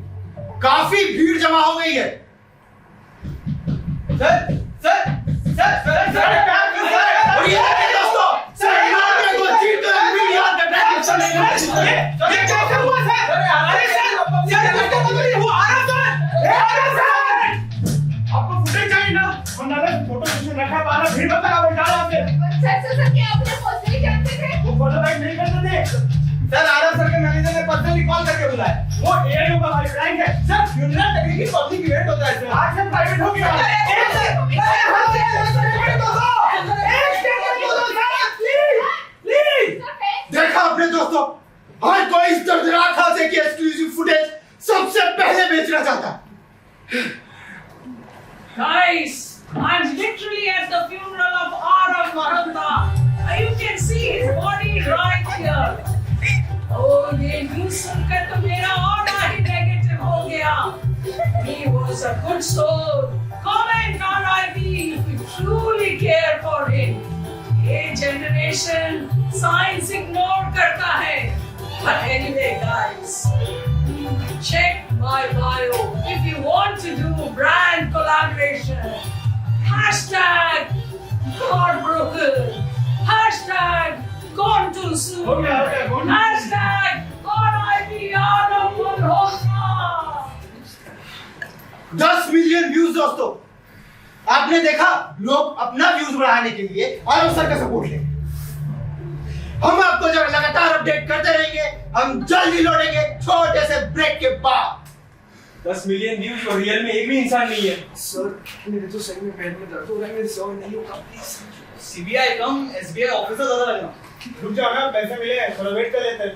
काफी भीड़ जमा हो गई है। और ये देखिए दोस्तों, सर इमाम ने वो चीट तो मिलियन का ट्रैफिक चलेगा। ये कैसे हुआ सर? अरे सर, वो आ रहा सर। आपको फुटेज चाहिए ना? हमने फोटो सेशन रखा, बाहर भीड़ मत लगाओ, डालो आपने। सर क्या आप मुझे पहुंचने जानते थे? वो फोटो लाइक नहीं करते थे। सर आरव सर के मैनेजर ने पर्सनली कॉल करके बुलाया। वो एआईओ का भाई फ्रैंक है। सर फ्यूनरल तकनीकी पब्लिक इवेंट होता है सर। आज से प्राइवेट हो गया। देखा आपने दोस्तों, हर कोई इस दर्दनाक हादसे की एक्सक्लूसिव फुटेज सबसे पहले बेचना चाहता है। Guys, I'm literally at the funeral of Arav Maratha. You can see his body right here. Oh, ये न्यूज़ सुनकर तो मेरा ऑर्डर ही नेगेटिव हो गया। He was a good soul. Comment on RIP if you truly care for him. ये generation science ignore करता है। But anyway, guys, check my bio if you want to do brand collaboration. Hashtag Godbroken. Hashtag Gone Too Soon. Hashtag RIP Arav Malhotra. 10 million views दोस्तों, आपने देखा लोग अपना views बढ़ाने के लिए आरव सर का सपोर्ट ले। हम आपको जब लगातार अपडेट करते रहेंगे, हम जल्दी लौटेंगे छोटे से ब्रेक के बाद। 10 मिलियन व्यूज और रियल में एक भी इंसान नहीं है। सर मेरे तो सही में पैर में दर्द हो रहा है, मेरे सर नहीं होगा please. CBI come SBI officer ज्यादा लगना। रुक जाओ ना, पैसे मिले हैं, थोड़ा वेट कर लेते हैं।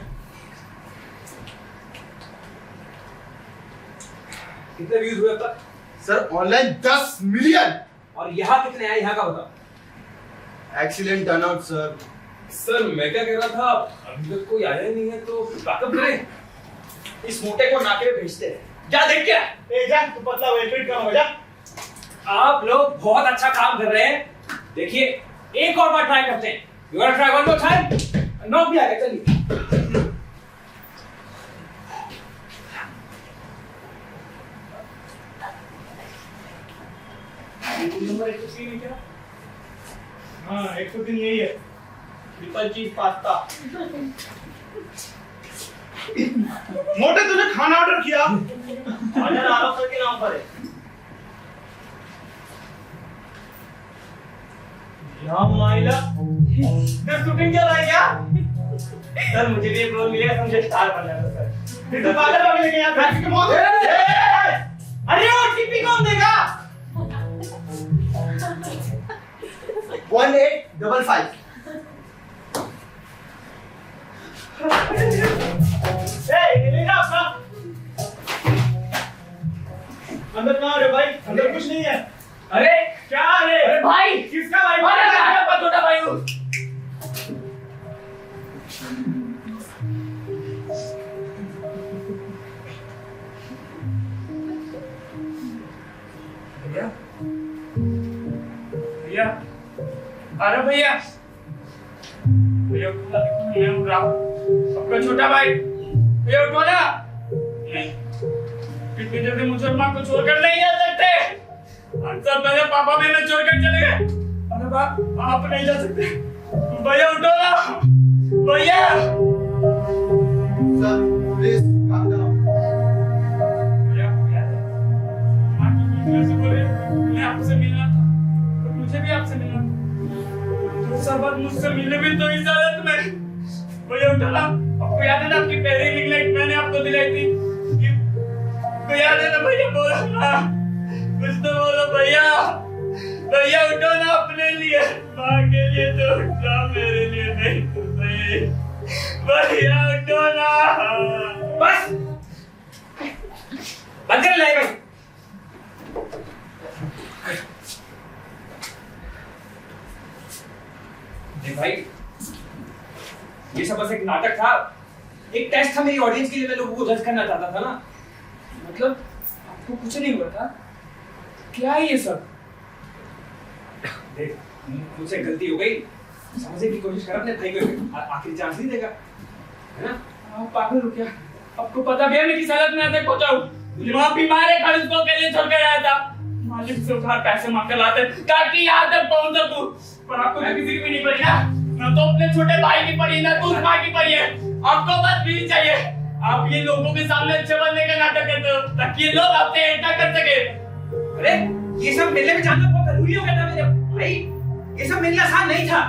कितने व्यूज हुए अब तक? Sir online 10 million. और यहाँ कितने आए, यहाँ का बता। Excellent turnout sir. सर मैं क्या कह रहा था, अभी तक कोई आया ही नहीं है तो बैकअप करें। इस मोटे को नाके पे भेजते हैं। जा देख क्या? ए जा, तू पतला वेट वेट कम हो जा। आप लोग बहुत अच्छा काम कर रहे हैं। देखिए एक और बार ट्राई करते हैं। You want try one more time? Knock भी आ गया, चलिए। नंबर 103 है क्या? हाँ 103 यही है। ट्रिपल चीज पास्ता। मोटे तुझे खाना ऑर्डर किया? ऑर्डर आरव सर के नाम पर है। माइला सर शूटिंग चल रहा है क्या? सर मुझे भी एक रोल मिलेगा, मुझे स्टार बनना है सर। तो पागल पागल लेके यहाँ ट्रैफिक में मौत। अरे वो टिप्पी कौन देगा? 1855। अंदर कहाँ रे भाई? अंदर कुछ नहीं है। अरे क्या है? अरे भाई किसका भाई? अरे भाई छोटा भाई हूँ। भैया भैया, अरे भैया भैया मैं उठ रहा हूँ। आपका छोटा भाई भैया उठो ना। कितनी जल्दी मुझे और माँ को छोड़कर नहीं जा सकते। 8 साल पहले पापा मैंने छोड़कर चले गए। अरे बाप आप नहीं जा सकते। भैया उठो ना भैया। Sir please calm down. भैया माँ की वजह से बोले मैं आपसे मिलना था और मुझे भी आपसे मिलना था। तो सब बात मुझसे मिले भी तो इस हालत में। भैया उठो ना। आपको याद है ना आपकी पहली रिंग लाइट मैंने आपको दिलाई थी? आपको याद है ना भैया? बोलो ना कुछ तो बोलो भैया। भैया उठो ना अपने लिए, माँ के लिए तो उठ जाओ, मेरे लिए नहीं तो सही। भैया उठो ना। बस बंद कर ले भाई। देख भाई ये सब बस एक नाटक था, एक टेस्ट था मेरी ऑडियंस के लिए। मैं लोगों को जज करना चाहता था ना। मतलब आपको कुछ नहीं हुआ था क्या ये सब? देख मुझसे गलती हो गई, समझने की कोशिश कर अपने भाई को, आखिरी चांस नहीं देगा, है ना? आप पागल हो क्या? आपको पता भी है मैं किस हालत में आते पहुंचाऊं? वहाँ बीमार है, खर्च को अकेले छोड़ कर आया था। मालिक से उधार पैसे मांग कर लाते ताकि यहाँ तक पहुंच सकूं। पर आपको तो किसी की भी नहीं पड़ी ना। ना तो अपने छोटे भाई की पड़ी, ना तो उस माँ की पड़ी है। आपको बस भी चाहिए। आप ये लोगों के सामने अच्छे बनने का नाटक करते हो ताकि ये लोग आपसे हेट ना कर सके। अरे ये सब मेले में जानना बहुत जरूरी हो गया था मेरे भाई। ये सब मेरे लिए आसान नहीं था।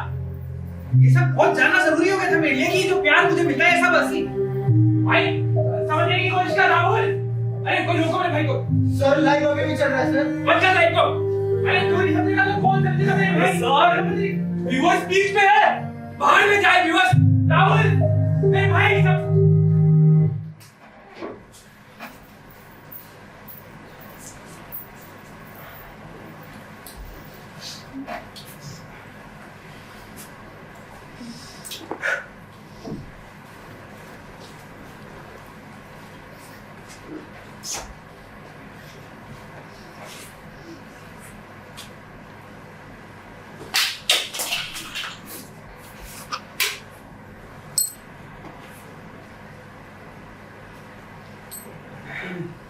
ये सब बहुत जानना जरूरी हो गया था मेरे लिए कि जो प्यार मुझे मिलता है सब असली। भाई समझने की कोशिश कर राहुल। अरे कोई रोको मेरे भाई को। सर लाइव अभी भी चल रहा है सर। बंद कर लाइव को। अरे तू नहीं समझेगा तो कौन समझेगा मेरे भाई? सर व्यूअर्स बीच में है, बाहर में जाए व्यूअर्स। राहुल मेरे भाई सब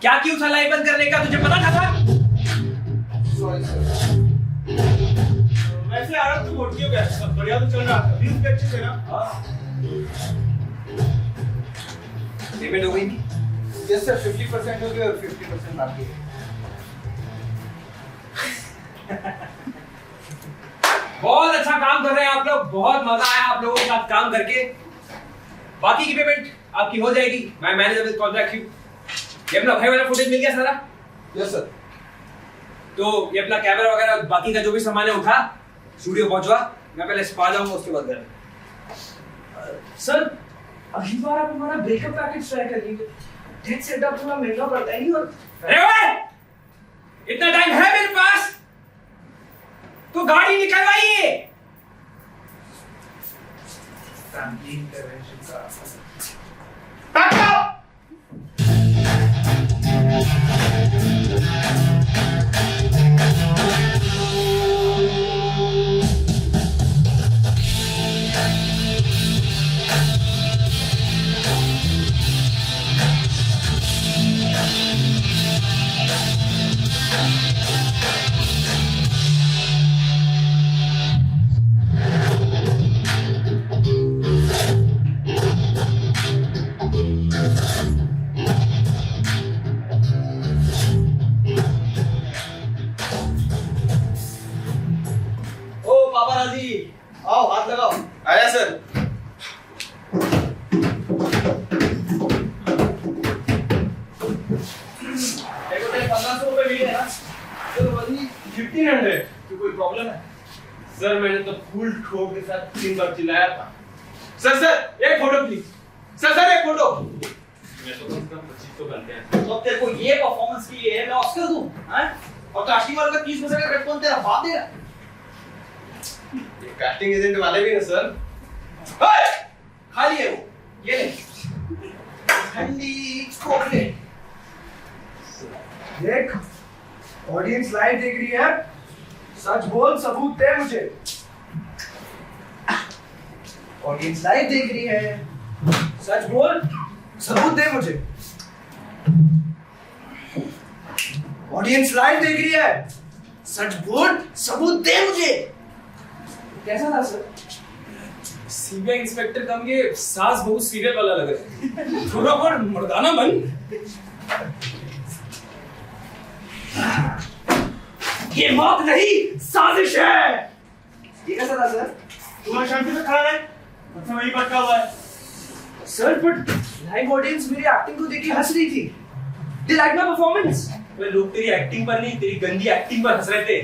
क्या क्यों था लाइव बंद करने का? तुझे पता था? Sorry sir. वैसे आरव तू मोटी हो गया, सब बढ़िया तो चल रहा था। व्यूज भी अच्छे थे ना? पेमेंट हो गई थी? यस सर 50% हो गया और 50% बाकी है। बहुत अच्छा काम कर रहे हैं आप लोग, बहुत मजा आया आप लोगों के साथ काम करके। बाकी की पेमेंट आपकी हो जाएगी। मैं मैनेजर विद कॉन्ट्रैक्ट यू। ये अपना भाई वाला फुटेज मिल गया सारा? Yes sir. तो ये अपना कैमरा वगैरह बाकी का जो भी सामान है उठा, स्टूडियो पहुंचवा। मैं पहले स्पा जाऊंगा, उसके बाद घर। सर अगली बार आप हमारा ब्रेकअप पैकेज ट्राई करिए। डेट सेटअप थोड़ा महंगा पड़ता है नहीं? और अरे ओए, इतना टाइम है मेरे पास तो गाड़ी निकलवाइए। फैमिली इंटरवेंशन का आओ हाथ लगाओ। आया सर। देखो तेरे 1500 रुपए मिले हैं ना, तो वही 1500। तो कोई प्रॉब्लम है? सर मैंने तो फुल ठोक के साथ 3 बार चिल्लाया था। सर एक फोटो प्लीज। सर एक फोटो। मैं तो कम से कम 25 तो करते हैं। तो तेरे को ये परफॉर्मेंस के लिए मैं ऑस्कर दूं, हैं? और कास्टिंग वाले का 30% का कट कौन तेरा बाप देगा? ये कास्टिंग एजेंट वाले भी हैं सर। ओए! खाली है वो। ये ले। ठंडी चॉकलेट। देख, ऑडियंस लाइव देख रही है। सच बोल, सबूत दे मुझे। ऑडियंस लाइव देख रही है। सच बोल, सबूत दे मुझे। ऑडियंस लाइव देख रही है। सच बोल, सबूत दे मुझे। कैसा था सर? सीबीआई इंस्पेक्टर कम के सास बहू सीरियल वाला लग रहा है। थोड़ा और मर्दाना बन। ये मौत नहीं, साजिश है। ये कैसा था सर? तुम्हारे शांति से खड़ा रहे, मतलब वही पटका हुआ है। सर बट लाइव ऑडियंस मेरी एक्टिंग को देख के हंस रही थी। They like my performance. वे लोग तेरी एक्टिंग पर नहीं, तेरी गंदी एक्टिंग पर हंस रहे थे।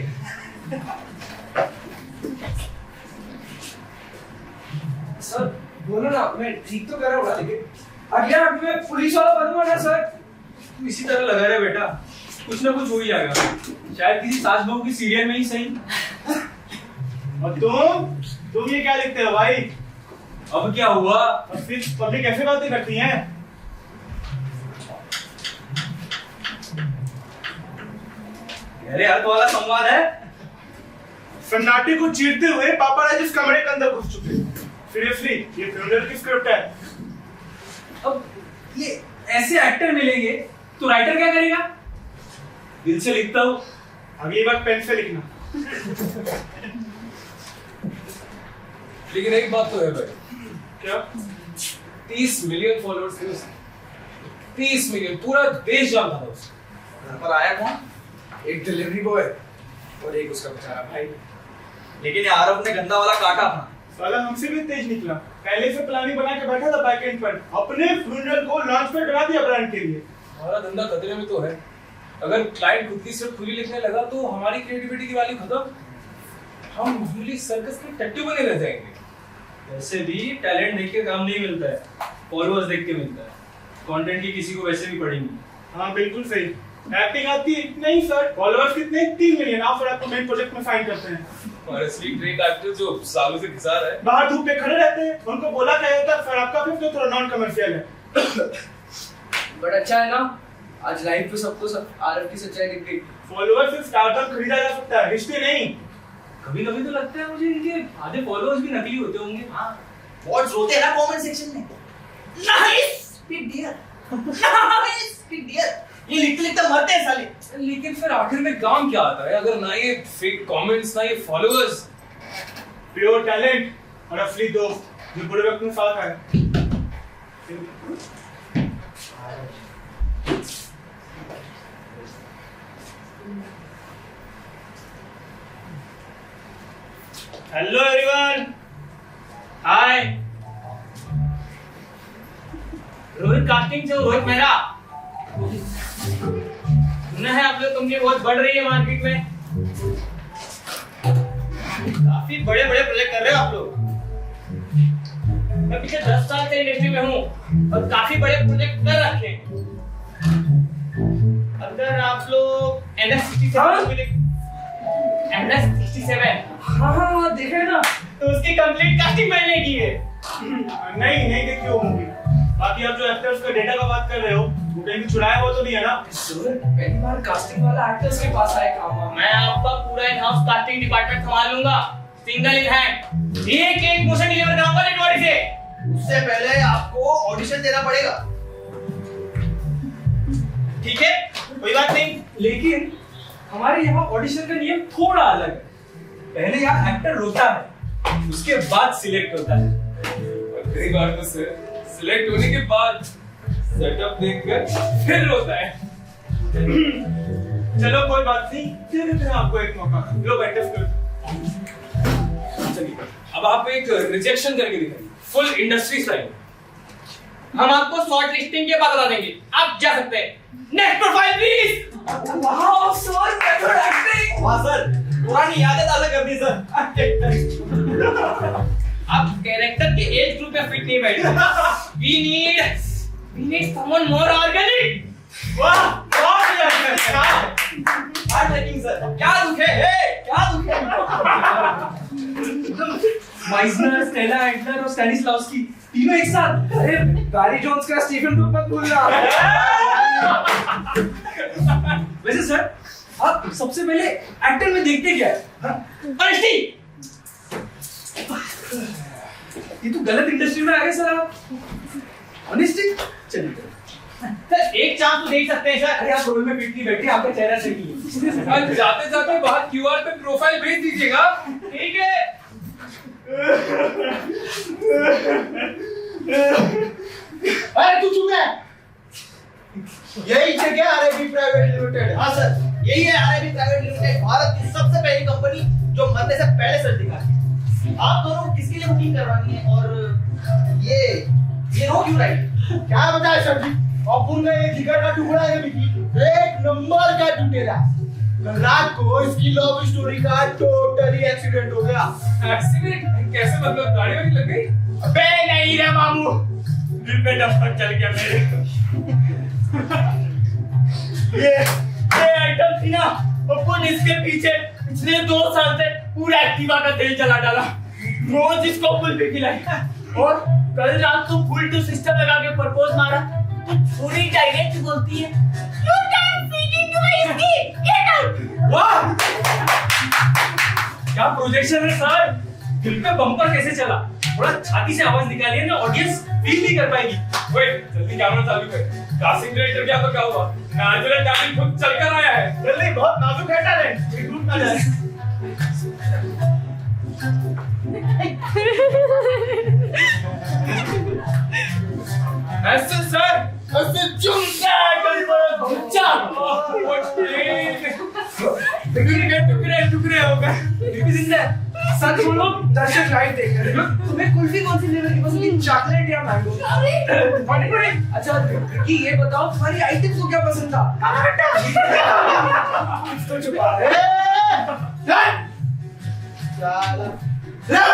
सर बोलो ना, मैं ठीक तो कर रहा हूँ ना, लेकिन अगले एक्ट में पुलिस वाला बनूंगा ना सर। तू इसी तरह लगा रहे बेटा, कुछ ना कुछ हो ही जाएगा। शायद किसी सास बहू की सीरियल में ही सही। और तुम ये क्या लिखते हो भाई? अब क्या हुआ? और फिर पब्लिक ऐसे बातें करती हैं? अरे हद वाला संवाद है। सन्नाटे को चीरते हुए पापाराजी इस कमरे के अंदर घुस चुके हैं। सीरियसली, ये फ्यूनरल की स्क्रिप्ट है। अब ये ऐसे एक्टर मिलेंगे तो राइटर क्या करेगा? दिल से लिखता हूँ। अगली बार पेन से लिखना। लेकिन एक बात तो है भाई। क्या? 30 मिलियन फॉलोअर्स थे उसके। 30 मिलियन, पूरा देश जानता था उसे। घर पर आया कौन? एक डिलीवरी बॉय और एक उसका बेचारा भाई। लेकिन ये आरव ने गंदा वाला काटा अपना। साला हमसे भी तेज निकला। पहले से प्लानिंग बना के बैठा था बैकएंड पर। अपने फ्यूनरल को लॉन्च पैड बना दिया ब्रांड के लिए। हमारा धंधा खतरे में तो है। अगर क्लाइंट खुद की स्क्रिप्ट खुली लिखने लगा तो हमारी क्रिएटिविटी की वैल्यू खत्म। हम मामूली सर्कस के टट्टू बने रह जाएंगे। वैसे भी टैलेंट देख के काम नहीं मिलता है, फॉलोअर्स देख के मिलता है। कंटेंट की किसी को वैसे भी पड़ी नहीं। हाँ बिल्कुल सही। एक्टिंग आती है नहीं सर, फॉलोअर्स कितने? 3 मिलियन। आप फिर आपको मेन प्रोजेक्ट में साइन करते हैं। और असली ट्रेंड एक्टर जो सालों से घिसा रहा है, बाहर धूप में खड़े रहते हैं, उनको बोला क्या जाता है सर आपका फिल्म तो थोड़ा नॉन कमर्शियल है। बट अच्छा है ना, आज लाइव पे सबको सब आरव की सच्चाई दिख गई। फॉलोअर्स से स्टारडम खरीदा जा सकता है, रिश्ते नहीं। कभी कभी तो लगता है मुझे इनके आधे फॉलोअर्स भी नकली होते होंगे। हाँ, बॉट्स रोते हैं ना कमेंट सेक्शन में। Nice big dear, nice big dear. ये लिखते लिखते मरते हैं साले। लेकिन फिर आखिर में काम क्या आता है अगर ना ये फेक कमेंट्स, ना ये फॉलोअर्स? प्योर टैलेंट और असली दोस्त जो बुरे वक्त में साथ आए। हेलो एवरीवन, हाय। रोहित कास्टिंग से हूँ, रोहित मेहरा। सुना है आप लोग कंपनी बहुत बढ़ रही है मार्केट में, काफी बड़े बड़े प्रोजेक्ट कर रहे हो आप लोग। मैं पिछले 10 साल से इंडस्ट्री में हूँ और काफी बड़े प्रोजेक्ट कर रखे हैं। अगर आप लोग NS67 हाँ देखे ना, तो उसकी कंप्लीट कास्टिंग मैंने की है। नहीं देखी वो मूवी। बाकी आप जो एक्टर्स का डेटा का बात कर रहे हो, वो कहीं भी छुड़ाया हुआ तो नहीं है ना? सर पहली बार कास्टिंग वाला एक्टर्स के पास आए काम। मैं आपका पूरा इन हाउस कास्टिंग डिपार्टमेंट संभाल लूंगा, सिंगल इन हैंड। एक मोशन डिलीवर कराऊंगा नेट बॉडी से। उससे पहले आपको ऑडिशन देना पड़ेगा। ठीक है, कोई बात नहीं। लेकिन हमारे यहाँ ऑडिशन का नियम थोड़ा अलग है। पहले यहाँ एक्टर रोता है, उसके बाद सिलेक्ट होता है। और कई बार तो सर सिलेक्ट होने के बाद सेटअप देखकर फिर रोता है। चलो कोई बात नहीं, दे देते हैं आपको एक मौका। लो बैठे कर। चलिए अब आप एक रिजेक्शन करके दिखाइए, फुल इंडस्ट्री स्टाइल। हम आपको शॉर्ट लिस्टिंग के बाद बता देंगे, आप जा सकते हैं। Next profile please. Wow sir, better acting. वाह सर, पुरानी यादें ताज़ा कर दी सर। आप कैरेक्टर के एज ग्रुप में फिट नहीं बैठे। We need someone more organic. वाह हार्ड वर्किंग सर। क्या दुख है, क्या दुख है? माइसनर, स्टेला एडलर और स्टैनिस्लावस्की तीनों एक साथ। अरे बैरी जोन्स का स्टीफन ब्रूक मत भूलना। वैसे सर आप सबसे पहले एक्टर में देखते क्या है? ऑनेस्टी। ये तो गलत इंडस्ट्री में आ गए सर आप। ऑनेस्टी चलिए सर एक चांस तो देख सकते हैं सर। अरे आप रोल में फिट नहीं बैठे, आपका चेहरा सही है। जाते जाते बाहर QR पे प्रोफाइल भेज दीजिएगा। ठीक है। अरे तू चुप है। यही जगह आरएबी प्राइवेट लिमिटेड। हाँ सर, यही है आरएबी प्राइवेट लिमिटेड, भारत की सबसे पहली कंपनी जो मरने से पहले सर्टिफिकेट दिखाती है। आप दोनों किसके लिए बुकिंग करवानी है और ये रो क्यों रही? क्या बताए सर जी, अपुन का एक जिगर का टुकड़ा है विकी, एक नंबर का टूटेगा। कल रात को इसकी लव स्टोरी का टोटली एक्सीडेंट हो गया। एक्सीडेंट कैसे, मतलब गाड़ी वाड़ी लग गई? बे नहीं रे मामू, दिल पे डंपर चल गया मेरे। ये आइटम थी ना, अपन इसके पीछे पिछले 2 साल से पूरा एक्टिवा का तेल चला डाला, रोज इसको फुल पे खिलाई। और कल रात को फुल टू सिस्टम लगा के प्रपोज मारा तो थोड़ी डायरेक्ट बोलती है, you can feeding to my skin, get out. वाह क्या प्रोजेक्शन है सर। दिल पे बम्पर कैसे चला, थोड़ा छाती से आवाज निकालिए ना, ऑडियंस फील नहीं कर पाएगी। वेट, जल्दी कैमरा चालू कर। कास्टिंग डायरेक्टर क्या तो क्या हुआ? नेचुरल टैलेंट खुद चलकर आया है। जल्दी, बहुत नाजुक है टैलेंट, टूट ना जाए। ऐसे सर, ऐसे चुमता बच्चा टुकड़े हो गए। सच बोलो, दर्शक लाइव देख रहे हैं। तुम्हें कुल्फी कौन सी फ्लेवर की पसंद है, चॉकलेट या मैंगो? अच्छा विकी ये बताओ, तुम्हारी आइटम को क्या पसंद था? तो छुपा रे।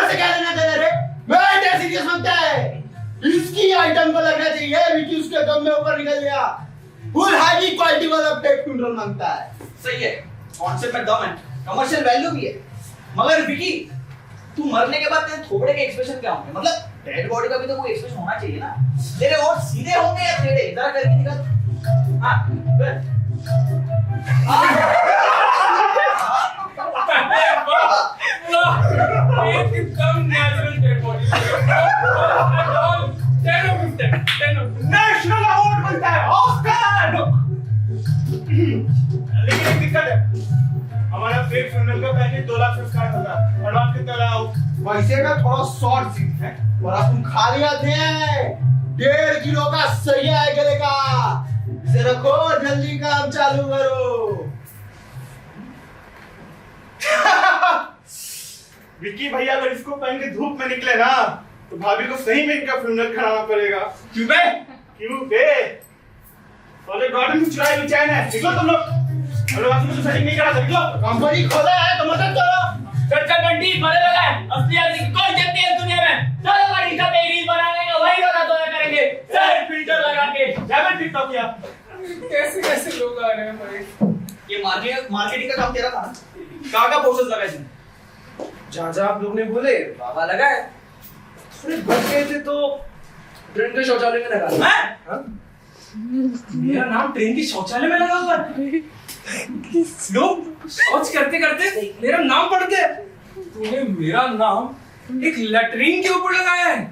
से क्या लेना तेरे रे? मैं टैक्सी के सुनता है। इसकी आइटम को लगना चाहिए विकी उसके दम में ऊपर निकल गया। फुल हाई क्वालिटी वाला पेट कंट्रोल मांगता है। सही है, कॉन्सेप्ट में दम है, कमर्शियल वैल्यू भी है। मगर विकी तू मरने के बाद तेरे थोबड़े के एक्सप्रेशन क्या होंगे? मतलब डेड बॉडी का भी तो कोई एक्सप्रेशन होना चाहिए ना। तेरे होंठ सीधे होंगे या टेढ़े? जरा करके दिखा। हाँ गुड। एकदम natural dead body. 10 of 10। National award मिलता है, ऑस्कर। लेकिन एक दिक्कत है, हमारा फेक फ्यूनरल का पैकेज 2 लाख से स्टार्ट होता है। एडवांस कितना लाओ? वैसे का थोड़ा शॉर्ट सीट है और अपन खाली आते हैं। 1.5 किलो का सही है गले का। इसे रखो, जल्दी काम चालू करो। विक्की भैया अगर इसको पहन के धूप में निकले ना तो भाभी को सही में इनका फ्यूनरल कराना पड़ेगा। क्यों बे? क्यों बे? और गार्डन में चुराई हुई चैन है, निकलो तुम लोग। अरे बात में तो सेटिंग नहीं करा, निकलो। कंपनी खोला है तो मदद करो। चल बंटी मरे लगा है, असली आदमी कौन जानती है दुनिया में? चलो बड़ी का रील बनाने का वही रोना धोना करेंगे, सर फिल्टर लगा के। जाकर टिकटॉक किया। कैसे लोग आ रहे हैं भाई? ये मार्केटिंग का काम तेरा था ना? कहाँ का पोस्टर्स लगाए तुमने? जहाँ आप लोग ने बोले बाबा लगाए, थोड़े बढ़ गए थे तो ट्रेन के शौचालय में लगा। हाँ? मेरा नाम ट्रेन की शौचालय में लगा हुआ है। लोग शौच करते करते मेरा नाम पढ़ के तूने मेरा नाम एक लैट्रिन के ऊपर लगाया है।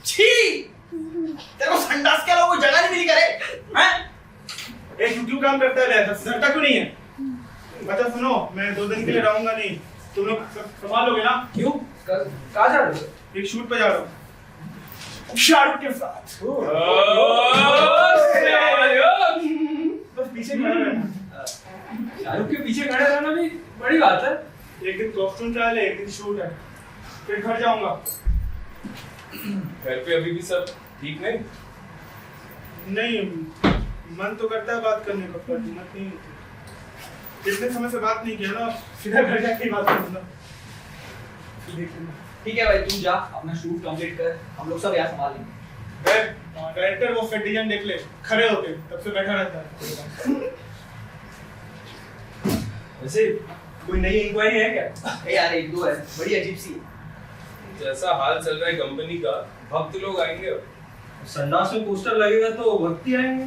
छी! तेरे को संडास के अलावा कोई जगह नहीं मिली करे? हैं? एक यूट्यूब काम करता है, डरता क्यों नहीं है? बच्चा सुनो, मैं 2 दिन के लिए रहूंगा नहीं, तुम लोग संभाल लोगे ना? क्यों? कहाँ जा रहे हो? एक शूट पे जा रहा हूँ शाहरुख के साथ। बस पीछे खड़ा रहना। शाहरुख के पीछे खड़े रहना भी बड़ी बात है। एक दिन कॉस्ट्यूम ट्रायल है, एक दिन शूट है, फिर घर जाऊंगा। घर पे अभी भी सब ठीक नहीं? नहीं, मन तो करता है बात करने का, पर हिम्मत नहीं होती। इतने समय से बात नहीं किया ना, सीधा घर जाके बात करूंगा। ठीक है भाई, तुम जा अपना शूट कंप्लीट कर, हम लोग सब यहाँ संभाल लेंगे। डायरेक्टर वो फिर डिजाइन देख ले, खड़े होके तब से बैठा रहता है। वैसे कोई नई इंक्वायरी है क्या? यार एक दो है, बड़ी अजीब सी है। जैसा हाल चल रहा है कंपनी का, भक्त लोग आएंगे। संडास में पोस्टर लगेगा तो भक्ति आएंगे।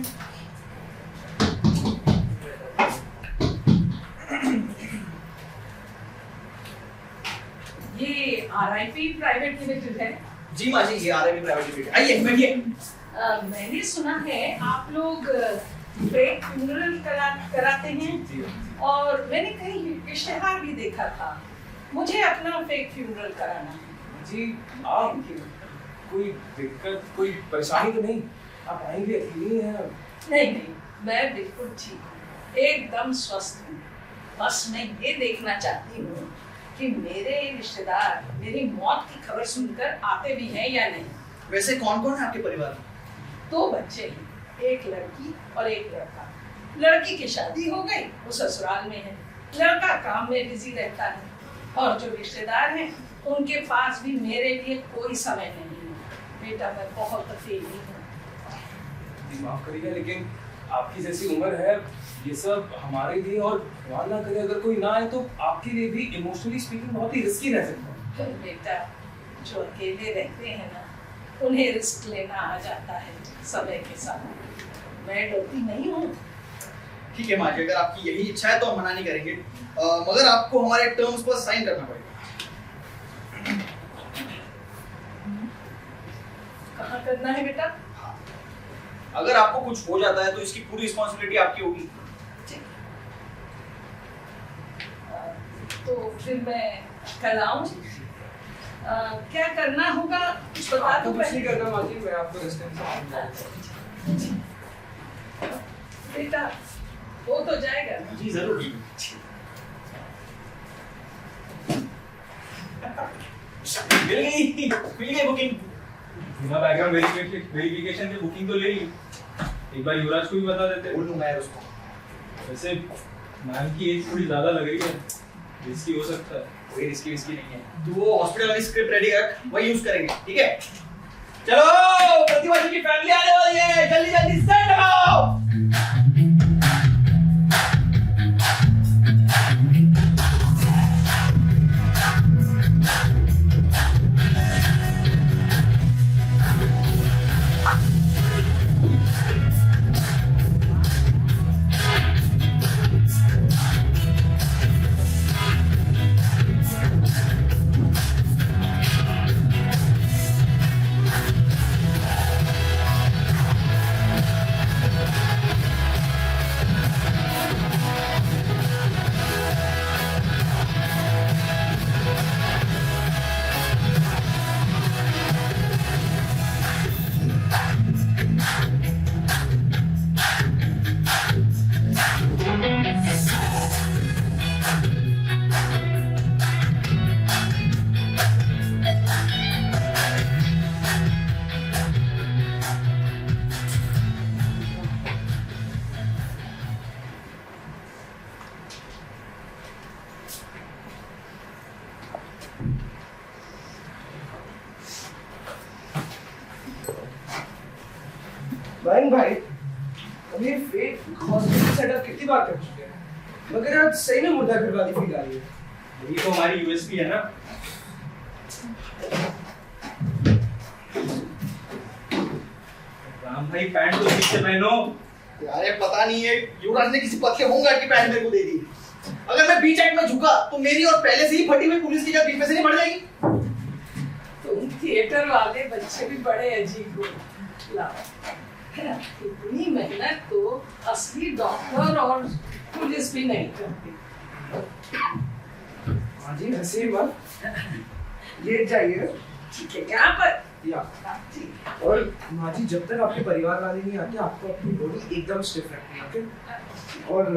ये RIP प्राइवेट लिमिटेड है। जी माँ जी, ये RIP प्राइवेट लिमिटेड। आइए बैठिए। मैंने सुना है आप लोग फेक फ्यूनरल कराते हैं और मैंने कहीं इश्तेहार भी देखा था। मुझे अपना फेक फ्यूनरल कराना है। जी आप कोई दिक्कत, कोई परेशानी तो नहीं? आप आएंगे, अकेली हैं? नहीं, मैं बिल्कुल ठीक हूँ, एकदम स्वस्थ हूँ। बस मैं ये देखना चाहती हूँ कि मेरे रिश्तेदार मेरी मौत की खबर सुनकर आते भी हैं या नहीं। वैसे कौन कौन है आपके परिवार में? 2 बच्चे हैं, एक लड़की और एक लड़का। लड़की की शादी हो गई, वो ससुराल में है। लड़का काम में बिजी रहता है और जो रिश्तेदार हैं उनके पास भी मेरे लिए कोई समय नहीं है। बेटा मैं बहुत अकेली हूँ। माफ करिएगा, लेकिन आपकी जैसी उम्र है, ये सब हमारे लिए, और भगवान ना करे अगर कोई ना आए तो आपके लिए भी इमोशनली स्पीकिंग बहुत ही रिस्की रह सकता है। बेटा जो अकेले रहते हैं ना, उन्हें रिस्क लेना आ जाता है समय के साथ। मैं डरती नहीं हूँ। ठीक है माँ जी, अगर आपकी यही इच्छा है तो हम मना नहीं करेंगे, मगर आपको हमारे टर्म्स पर साइन करना पड़ेगा। कहाँ करना है बेटा? अगर आपको कुछ हो जाता है तो इसकी पूरी रिस्पॉन्सिबिलिटी आपकी होगी। तो फिर मैं कल आऊँ? क्या करना होगा कुछ बता दो। कुछ नहीं करना माँ जी, मैं आपको रास्ते में समझाऊंगा। बेटा हो तो जाएगा ना? जी जरूर। मिल गई बुकिंग। बिना बैकग्राउंड वेरिफिकेशन की बुकिंग तो ले ली। एक बार युवराज को भी बता देते। बोल दूंगा यार उसको। वैसे मैम की एज थोड़ी ज्यादा लग रही है, रिस्की हो सकता है। कोई रिस्की नहीं है, तू वो हॉस्पिटल वाली स्क्रिप्ट रेडी रख, वही यूज करेंगे। ठीक है, चलो प्रतिभा जी की फैमिली आने वाली है, जल्दी जल्दी सेट लगाओ। मयंक भाई, अब ये फेक हॉस्पिटल सेटअप कितनी बार कर चुके हैं, मगर आज सही में मुर्दा घर वाली फील आ रही है। यही तो हमारी यूएसपी है ना। राम भाई पैंट तो ठीक से पहनो। यार ये पता नहीं है युवराज ने किसी पतले होंगे की पैंट मेरे को दे दी। अगर मैं बीच एक्ट में झुका तो मेरी और पहले से ही फटी हुई पुलिस की जगह बीच में से नहीं बढ़ जाएगी। तुम थिएटर वाले बच्चे भी बड़े अजीब हो। लाओ, इतनी मेहनत तो असली डॉक्टर और पुलिस भी नहीं करती। हाँ जी, हंसी मत, ये जाइए। ठीक है, यहाँ पर या और माँ जी, जब तक आपके परिवार वाले नहीं आते आपको अपनी बॉडी एकदम स्टिफ रखनी है, ओके? और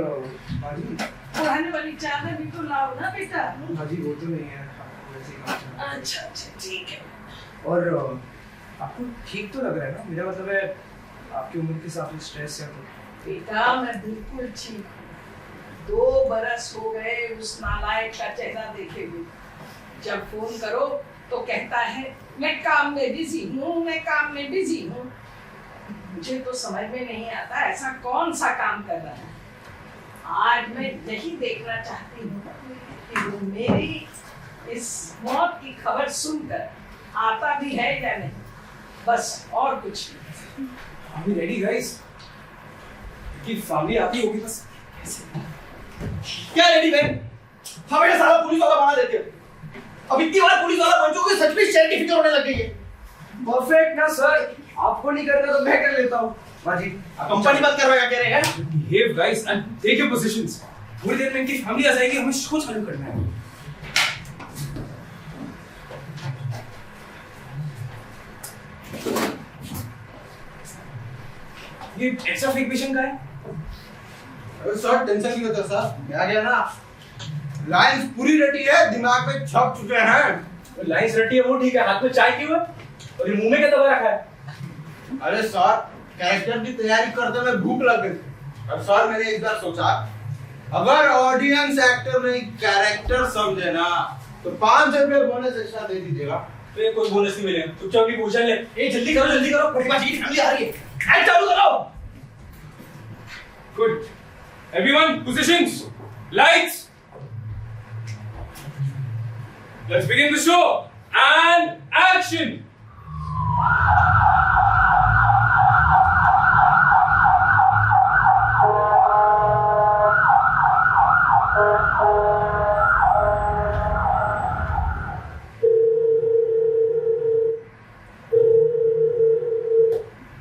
माँ जी, पुराने वाली चादर भी तो लाओ ना बेटा। हाँ जी, वो तो नहीं है, वैसे ही काम चल रहा है। अच्छा अच्छा, ठीक है। और आपको ठीक तो लग रहा है ना? मेरा मतलब है आपकी उम्र के हिसाब से स्ट्रेस या तो। बेटा मैं बिल्कुल ठीक हूँ। 2 बरस हो गए उस नालायक का चेहरा देखे हुए। जब फोन करो तो कहता है मैं काम में बिजी हूँ, मैं काम में बिजी हूँ। मुझे तो समझ में नहीं आता ऐसा कौन सा काम कर रहा है। आज मैं यही देखना चाहती हूँ कि वो मेरी इस मौत की खबर सुनकर आता भी है या नहीं, बस और कुछ नहीं। अभी रेडी गाइस कि फैमिली आती होगी बस। क्या रेडी मैन? हमें सारा पुलिस वाला बना देते हो। अब इतनी बार पुलिस वाला बन चुके सच में शहर की फिक्र होने लग गई है। परफेक्ट ना सर, आपको नहीं करना तो मैं कर लेता हूँ। माँ जी, कंपनी बंद करवाएगा कह रहे हैं? Behave guys and take your positions. थोड़ी देर में इनकी फैमिली आ जाएगी, हमें शो चालू करना है। ये एक्स्ट्रा फेक पेशेंट का है? अरे सर टेंशन नहीं होता सर, मैं आ गया ना। लाइंस पूरी रटी है, दिमाग में छप चुके हैं। लाइंस रटी है वो ठीक है, हाथ में चाय क्यों है और ये मुंह में क्या दबा रखा है? अरे सर कैरेक्टर की तैयारी करते में भूख लग गई। और सर मैंने एक बार सोचा, अगर ऑडियंस एक्टर नहीं कैरेक्टर समझे ना तो 500 रुपये बोनस एक्स्ट्रा दे दीजिएगा। तो ये कोई बोनस नहीं मिलेगा, चुपचाप की पूछा ले। ए जल्दी करो, प्रतिभाजी की फैमिली आ रही है। ऐड चालू करो। Good everyone, positions, lights, let's begin the show and action.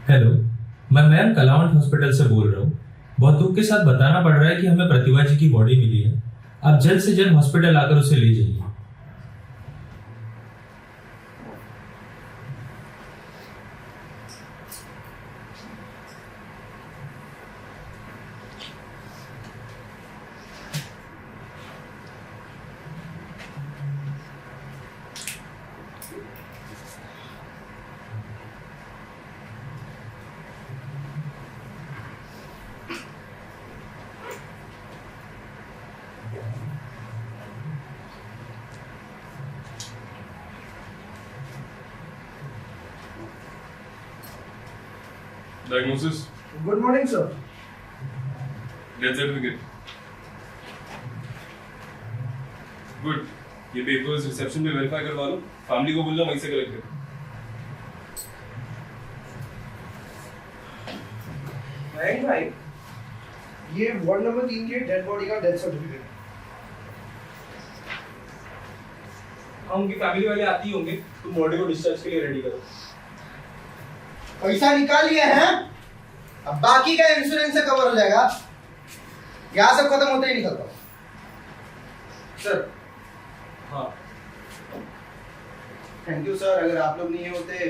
Hello, मैं मैम कलावंत हॉस्पिटल से बोल रहा हूँ। बहुत दुख के साथ बताना पड़ रहा है कि हमें प्रतिभा जी की बॉडी मिली है। आप जल्द से जल्द हॉस्पिटल आकर उसे ले जाइए। Diagnosis, good morning sir. death certificate. Good. ये पेपर्स रिसेप्शन पे वेरीफाई करवा लो, फैमिली को बोलना वहीं से कलेक्ट कर। मयंक भाई, ये वार्ड नंबर 3 के डेड बॉडी का डेथ सर्टिफिकेट। हम उनकी फैमिली वाले आती होंगे, तुम बॉडी को डिस्चार्ज के लिए रेडी करो। पैसा निकाल लिए हैं, अब बाकी का इंश्योरेंस से कवर हो जाएगा। यहाँ सब खत्म होते ही निकलता सर। हाँ थैंक यू सर, अगर आप लोग नहीं होते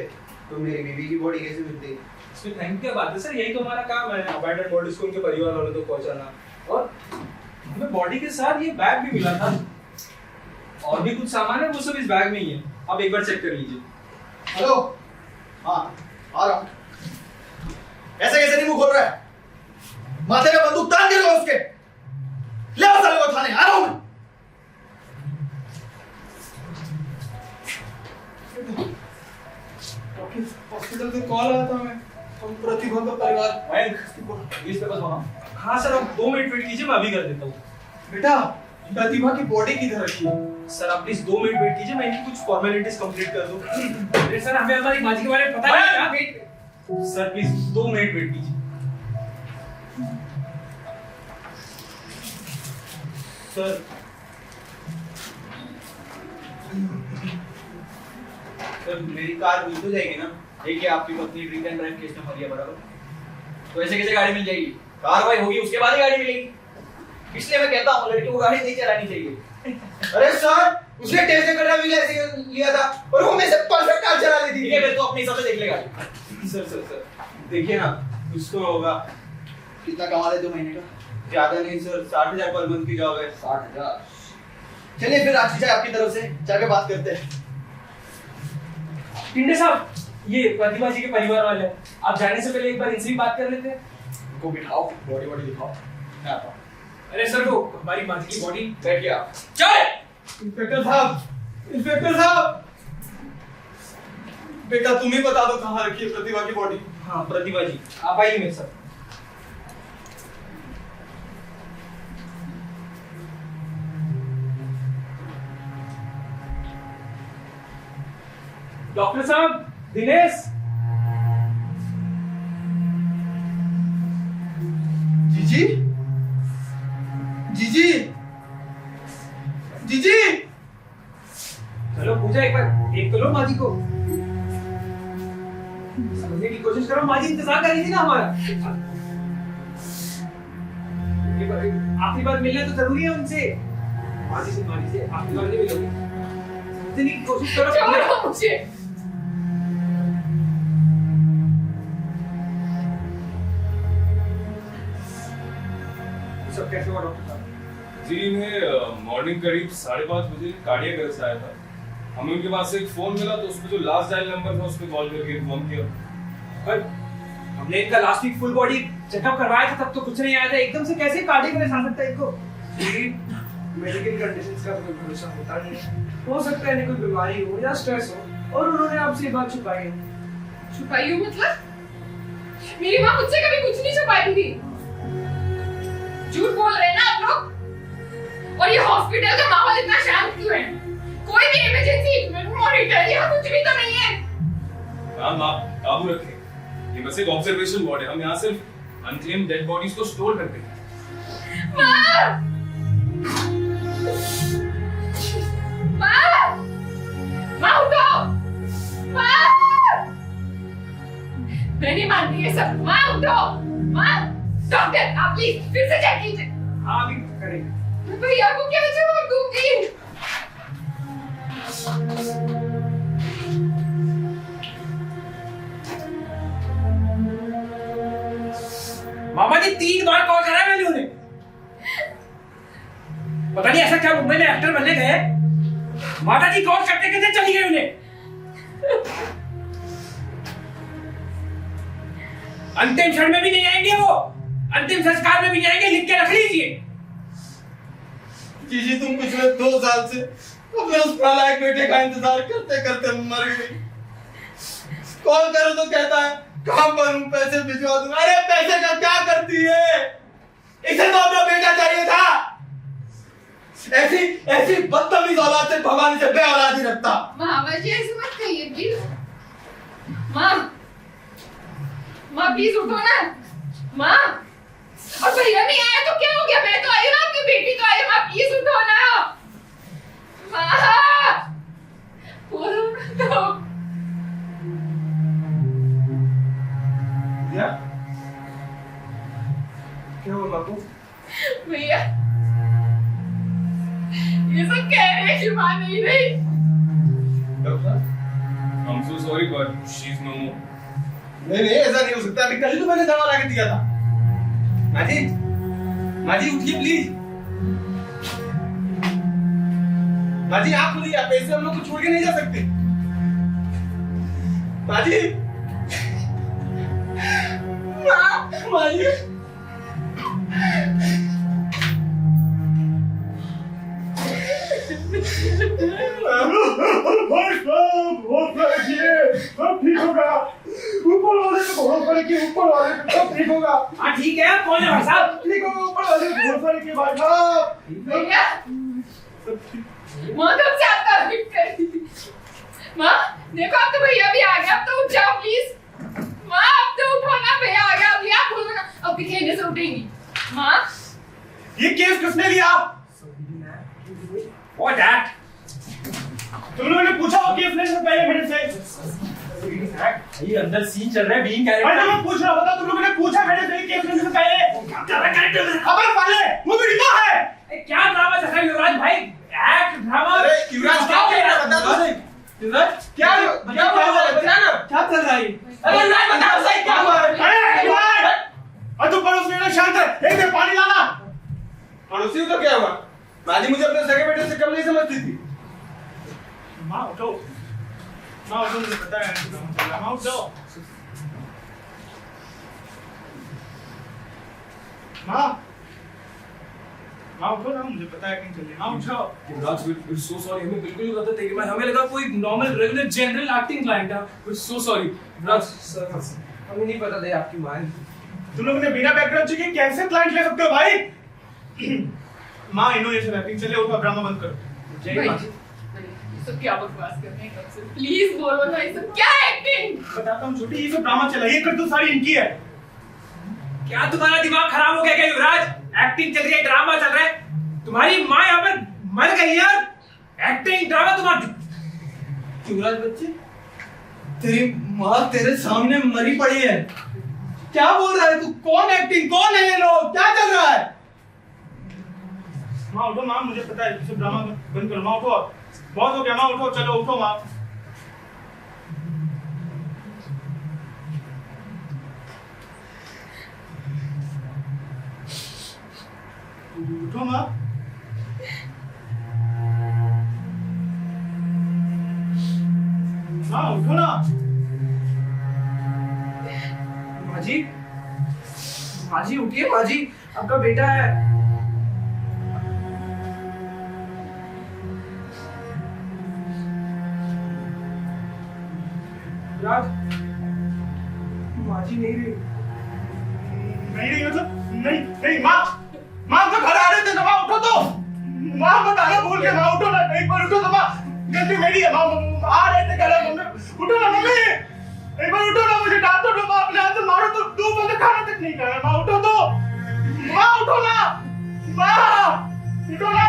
तो मेरी बीवी की बॉडी कैसे मिलती? इसमें थैंक क्या बात है सर, यही तो हमारा काम है, अबैंडन बॉडीज को उनके परिवार वालों तक पहुंचाना। और हमें बॉडी के साथ ये बैग भी मिला था, और भी कुछ सामान है वो सब इस बैग में ही है, आप एक बार चेक कर लीजिए। हेलो, हाँ आ रहा हूँ। ऐसे कैसे नहीं मुंह खोल रहा है? माथे में बंदूक तान के लो उसके। ले आओ साले को थाने, आ रहा हूँ मैं। हॉस्पिटल से कॉल आया था, मैं हम प्रतिभा का परिवार। मयंक प्लीज पेपर्स बनाओ। हाँ सर, आप 2 मिनट वेट कीजिए, मैं अभी कर देता हूँ। बेटा प्रतिभा की बॉडी किधर रखी है? सर आप प्लीज 2 मिनट वेट कीजिए, मैं इनकी कुछ फॉर्मेलिटीज कंप्लीट कर दूं। अरे सर, हमें हमारी माँ जी के बारे में पता नहीं क्या? सर प्लीज 2 मिनट वेट कीजिए। सर मेरी कार मिल तो जाएगी ना? देखिए आपकी पत्नी ड्रिंक एंड ड्राइव केस में फंसी है, बराबर? तो ऐसे कैसे गाड़ी मिल जाएगी? कार्रवाई होगी उसके बाद ही गाड़ी मिलेगी। इसलिए मैं कहता हूँ लड़की को गाड़ी नहीं चलानी चाहिए। अरे सर, उसने टेस्ट ड्राइव लिया था और वो मेरे से परफेक्ट कार चला ली थी। ठीक है, फिर तो अपने हिसाब से देख ले गाड़ी। सर देखिए ना, कुछ तो होगा। कितना कमा रहे 2 महीने का? ज्यादा नहीं सर, 60,000 पर मंथ की जॉब है। 60,000। चलिए फिर आज की चाय आपकी तरफ से, जाके बात करते हैं। टिंडे साहब, ये प्रतिभा जी के परिवार वाले हैं। आप जाने से पहले एक बार इनसे भी बात कर लेते हैं। इनको बिठाओ, बॉडी दिखाओ। मैं आता हूँ। अरे सर, वो हमारी माँ जी की बॉडी। बैठ गया। चल इंस्पेक्टर साहब, बेटा तुम ही बता दो कहाँ रखी है प्रतिभा की बॉडी। हाँ प्रतिभा जी, आप आइए मेरे साथ। डॉक्टर साहब, दिनेश। जीजी चलो पूजा, एक बार देख तो लो माँ जी को। समझने की कोशिश करो, माँ जी इंतजार कर रही थी ना हमारा। आखिरी बार मिलना तो जरूरी है उनसे। माँ जी से आखिरी बार नहीं मिलोगे। समझने की कोशिश करो। छोड़ो मुझे। सब कैसे हुआ डॉक्टर साहब? जी इन्हें मॉर्निंग करीब 5:30 बजे कार्डियक अरेस्ट आया था। हमें उनके पास से एक फोन मिला, तो उसमें जो लास्ट डायल नंबर था उस पर कॉल करके इन्फॉर्म किया। पर हमने इनका last week full body checkup करवाया था, तब तो कुछ नहीं आया था। एकदम से कैसे कार्डियक अरेस्ट आ सकता है इनको? मेडिकल कंडीशंस का कोई भरोसा होता नहीं। हो सकता है इन्हें कोई बीमारी हो या स्ट्रेस हो, और उन्होंने आपसे ये बात छुपाई है। छुपाई हो मतलब? मेरी माँ मुझसे कभी कुछ नहीं छुपाती थी। झूठ बोल रहे हैं ना आप लोग? और ये हॉस्पिटल का माहौल इतना शांत क्यों है? कोई भी इमरजेंसी मॉनिटर या कुछ भी तो नहीं है। मैम आप काबू रखें, ये बस एक ऑब्जर्वेशन वार्ड है। हम यहाँ सिर्फ अनक्लेम्ड डेड बॉडीज को स्टोर करते हैं। माँ! माँ! माँ उठो! माँ! मैं नहीं मानती ये सब। माँ उठो! माँ! डॉक्टर आप प्लीज फिर से चेक कीजिए। हाँ अभी करेंगे। भैया को क्या जवाब दूंगी? मामा जी 3 बार कॉल करा है मैंने उन्हें। पता नहीं ऐसा क्या मुंबई में एक्टर बनने गए। माता जी कॉल करते करते चली गई उन्हें। अंतिम क्षण में भी नहीं आएंगे वो। अंतिम संस्कार में भी नहीं आएंगे, लिख के रख लीजिए। जीजी तुम पिछले 2 साल से अपने उस नालायक बेटे का इंतजार करते करते मर गई। कॉल करो तो कहता है कहां पर हूं, पैसे भिजवा दूं। अरे पैसे का क्या करती है? इसे तो अपना बेटा चाहिए था। ऐसी बदतमीज औलाद से भगवान से बे औलाद ही रखता। मामा जी ऐसे मत कहिए प्लीज। माँ प्लीज उठो ना। माँ, और भैया नहीं आया तो क्या हो गया? मैं तो आई हूँ, आपकी बेटी तो आई है। माँ प्लीज उठो ना। माँ बोलो तो। क्या हुआ बापू? भैया ये सब कह रहे हैं कि माँ नहीं रही। I'm so sorry but she's no more. नहीं ऐसा नहीं हो सकता। अभी कल ही तो मैंने दवा ला के दिया था। माँ जी उठिए प्लीज। माँ जी आप खुलिए, आप ऐसे हम लोग को छोड़ के नहीं जा सकते। माँ जी, माँ जी, सब ठीक होगा। ऊपर वाले पे भरोसा करें कि ऊपर वाले पे सब ठीक होगा। हाँ ठीक है, कौन है भाई साहब? ठीक होगा, ऊपर वाले पे भरोसा रखिए भाई साहब। भैया माँ कब से आपका वेट कर रही थी। माँ देखो अब तो भैया भी आ गया, अब तो उठ जाओ प्लीज। माँ अब तो उठो ना, भैया आ गया, अब लिया बोलो ना, अब दिखेंगे से उठेंगी। माँ ये केस किसने लिया? What that? तुम लोगों ने पूछा वो केस लेने से पहले मेरे से? ये अंदर सीन चल रहा है, बीइंग अरे कैरेक्टर। मैं पूछ रहा बता, तुम लोगों ने पूछा मेरे से केस लेने से पहले? खबर पाले वो भी ड्रामा है। क्या ड्रामा चल रहा है युवराज भाई? Act drama. अरे युवराज क्या चल रहा है बता तू। युवराज क्या बता ना क्या चल रहा है? अरे नहीं बता सही क्या हुआ है। अरे युवराज और तू पड़ोस में शांत रह, एक दे पानी लाना। पड़ोसी को क्या हुआ? माजी मुझे अपने सगे बेटे से कम नहीं समझती थी। माँ उठो, माँ उठो, मुझे पता है माँ उठो। माँ उठो ना, मुझे पता है कहीं चल रही। माँ उठो। युवराज we're so sorry, हमें बिल्कुल नहीं पता था कि हमें लगा कोई normal regular general acting client है। we're so sorry युवराज सर, हमें नहीं पता था आपकी माँ। तुम लोगों ने बिना बैकग्राउंड चेक के कैसे क्लाइंट ले सकते हो भाई? माँ इनो ये सब एक्टिंग चले, उठो ड्रामा बंद करो। जय माँ। ये सब क्या बकवास कर रहे हैं कब से? प्लीज बोलो ना, ये सब क्या एक्टिंग? बताता हूँ छोटी, ये सब ड्रामा चला, ये कर तो सारी इनकी है। क्या तुम्हारा दिमाग खराब हो गया क्या युवराज? एक्टिंग चल रही है, ड्रामा चल रहा है। तुम्हारी माँ यहाँ पर मर गई यार। एक्टिंग ड्रामा तुम्हारा। युवराज बच्चे, तेरी माँ तेरे सामने मरी पड़ी है। क्या बोल रहा है तू? कौन एक्टिंग, कौन है ये लोग, क्या चल रहा है? माँ उठो, माँ मुझे पता है, ये सब ड्रामा बंद करो। माँ उठो, बहुत हो गया। माँ उठो, चलो उठो माँ। उठो माँ। माँ उठो ना। माजी, माजी उठिए माजी, आपका बेटा है। राज, माजी नहीं रही। नहीं मतलब नहीं नहीं माँ, माँ तो घर आ रहे थे ना। माँ उठो तो, माँ बताना भूल के। माँ उठो ना, एक बार उठो तो। माँ गलती मेरी है। माँ आ रहे थे घर, मम्मी उठो ना। मम्मी एक बार उठो ना, मुझे डांट दो। माँ अपने हाथ से मारो तो 2 बजे खाना तक नहीं खाया। माँ उठो तो, माँ उठो ना। माँ उठो ना।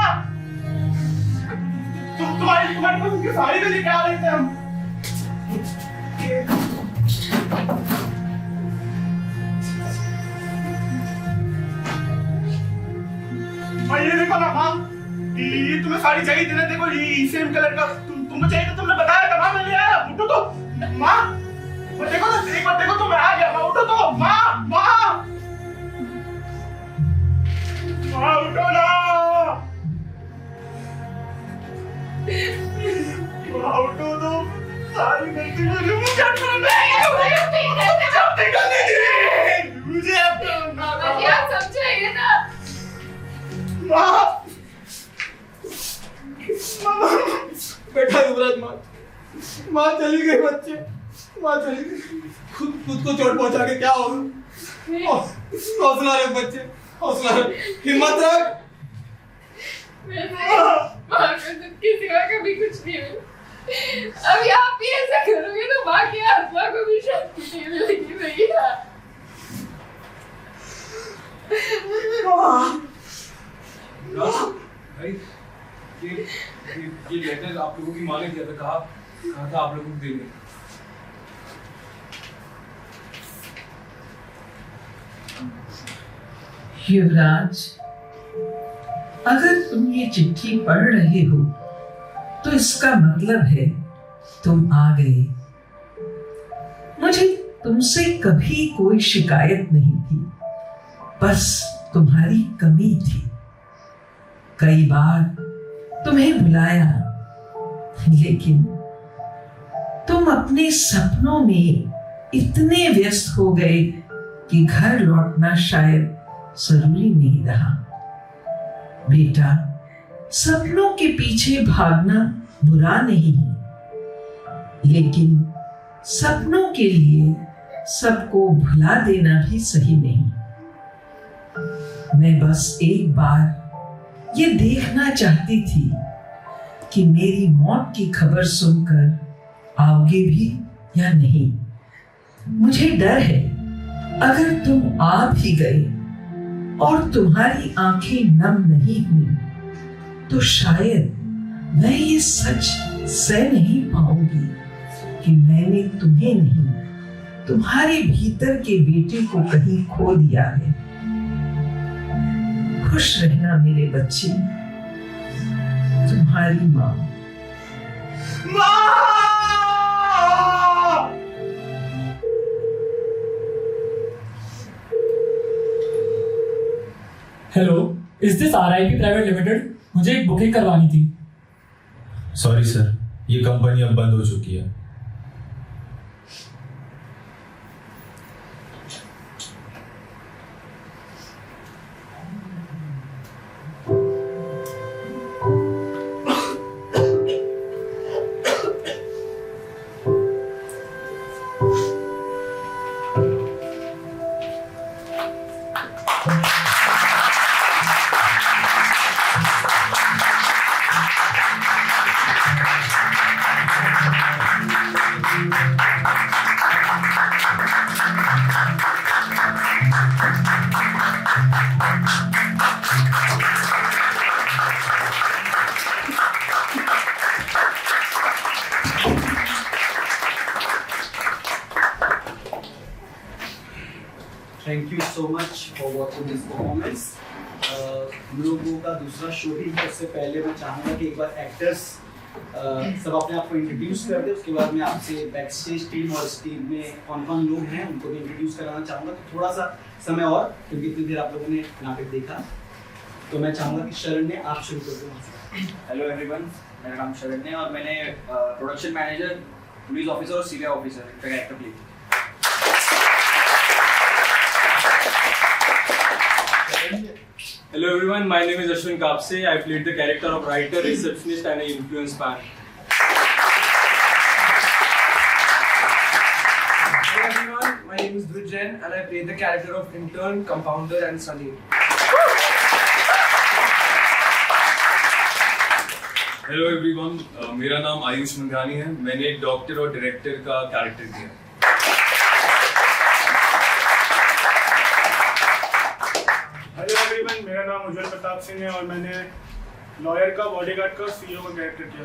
तुम्हारी पसंद की साड़ी तो लेके आ रहे थे हम। ये देखो ना माँ, ये तुम्हें साड़ी चाहिए थी ना। देखो ये सेम कलर का तुमको चाहिए था, तुमने बताया था। माँ मैं ले आया। उठो तो माँ, देखो ना, एक बार देखो तो मैं आ गया। माँ उठो तो। माँ माँ माँ उठो ना। माँ उठो तो। सारी गलती मेरी, मुझे मुझे आप समझाइए ना। बेटा युवराज, माँ चली गई बच्चे, माँ चली गई। खुद को चोट पहुंचा के क्या होगा? हौसला रख बच्चे, हौसला रख, हिम्मत रख। माँ के सिवा कभी कुछ नहीं हुआ। अभी आप भी ऐसा करोगे तो माँ की आत्मा को भी शांति नहीं मिलेगी भैया। भाई ये लेटर आप लोगों की माँ ने दिया था, कहा था आप लोगों को देंगे। युवराज, अगर तुम ये चिट्ठी पढ़ रहे हो तो इसका मतलब है तुम आ गए। मुझे तुमसे कभी कोई शिकायत नहीं थी, बस तुम्हारी कमी थी। कई बार तुम्हें बुलाया, लेकिन तुम अपने सपनों में इतने व्यस्त हो गए कि घर लौटना शायद जरूरी नहीं रहा। बेटा, सपनों के पीछे भागना बुरा नहीं है, लेकिन सपनों के लिए सबको भुला देना भी सही नहीं। मैं बस एक बार ये देखना चाहती थी कि मेरी मौत की खबर सुनकर आओगे भी या नहीं। मुझे डर है अगर तुम आ भी गए और तुम्हारी आंखें नम नहीं हुई तो शायद मैं ये सच सह नहीं पाऊंगी कि मैंने तुम्हें नहीं, तुम्हारे भीतर के बेटे को कहीं खो दिया है। खुश रहना मेरे बच्चे, तुम्हारी माँ। Hello, is this RIP private limited? मुझे एक बुकिंग करवानी थी। सॉरी सर, ये कंपनी अब बंद हो चुकी है। Thank you so much for watching this performance. हम लोगों का दूसरा शो ही है। उससे पहले मैं चाहूँगा कि एक बार एक्टर्स सब अपने आप को इंट्रोड्यूस कर दे। उसके बाद मैं आपसे बैक स्टेज टीम और इस टीम में कौन कौन लोग हैं उनको भी इंट्रोड्यूस कराना चाहूँगा। तो थोड़ा सा समय और, क्योंकि इतनी देर आप लोगों ने नाटक देखा, तो मैं चाहूँगा कि शरण्य आप शुरू कर दो। हेलो एवरीवन, मेरा नाम शरण्य और मैंने प्रोडक्शन मैनेजर, पुलिस ऑफिसर और सीरिया ऑफिसर का कैरेक्टर प्ले किया। Hello everyone, my name is Ashwin Kapse. I played the character of writer, receptionist and an influence fan. Hello everyone, my name is Dhruv Jain and I play the character of intern, compounder and Sunny. Hello everyone, मेरा नाम आयुष मंगानी है। मैंने doctor और director का character किया। Hello everyone, मेरा नाम उज्जवल प्रताप सिंह है और मैंने लॉयर का, बॉडीगार्ड का, CEO का कैरेक्टर किया।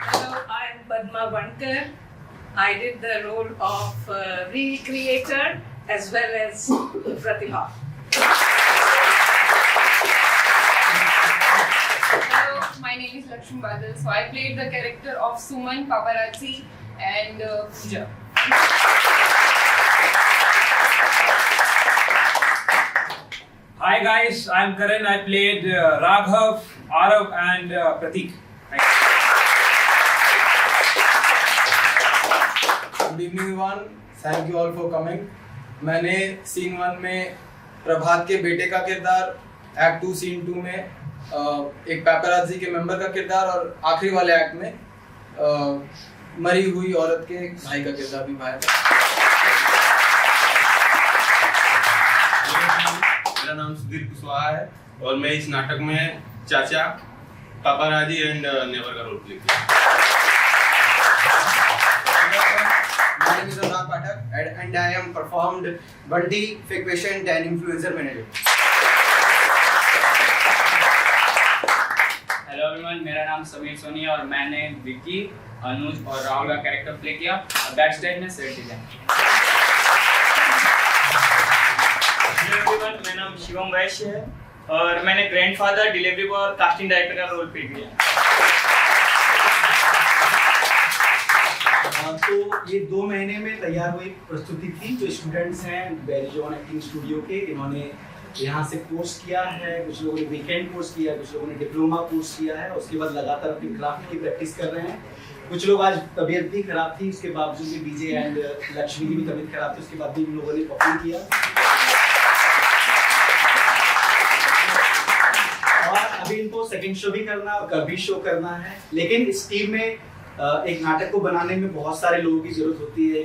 Hello, I'm Padma Vankar. I did the role of recreator as well as Pratibha. Hello, my name is Lakshmi Badal. So I played the character of Suman, Paparazzi, and Pooja. Hi guys, I'm Karan. I played Raghav, Arav and Pratik. Good evening everyone. Thank you all for coming. मैंने scene 1 में प्रभात के बेटे का किरदार, act 2 scene 2 में एक paparazzi के member का किरदार और आखिरी वाले एक्ट में मरी हुई औरत के भाई का किरदार निभाया था। मेरा नाम सुधीर कुशवाहा है और मैं इस नाटक में चाचा, पापाराजी एंड नेवर का रोल प्ले किया। My name is Anurag Pathak and I am performed Bunty, fake patient and influencer manager. Hello everyone, मेरा नाम समीर सोनी है और मैंने विक्की, अनुज और राहुल का कैरेक्टर प्ले किया और बैक स्टेज में सेट डिजाइन। हेलो एवरीवन, मेरा नाम शिवम वैश्य है और मैंने ग्रैंडफादर, डिलीवरी बॉय और कास्टिंग डायरेक्टर का रोल प्ले किया। तो ये 2 महीने में तैयार हुई प्रस्तुति थी। जो स्टूडेंट्स हैं बेरिजोन एक्टिंग स्टूडियो के, इन्होंने यहाँ से कोर्स किया है। कुछ लोगों ने वीकेंड कोर्स किया है, कुछ लोगों ने डिप्लोमा कोर्स किया है। उसके बाद लगातार अपनी क्राफ्ट की प्रैक्टिस कर रहे हैं। कुछ लोग आज तबीयत भी खराब थी, उसके बावजूद भी डीजे एंड लक्ष्मी की भी तबीयत खराब थी, उसके बाद भी इन लोगों ने परफॉर्म किया। और अभी इनको सेकंड शो भी करना और कल भी शो करना है। लेकिन इस टीम में एक नाटक को बनाने में बहुत सारे लोगों की जरूरत होती है,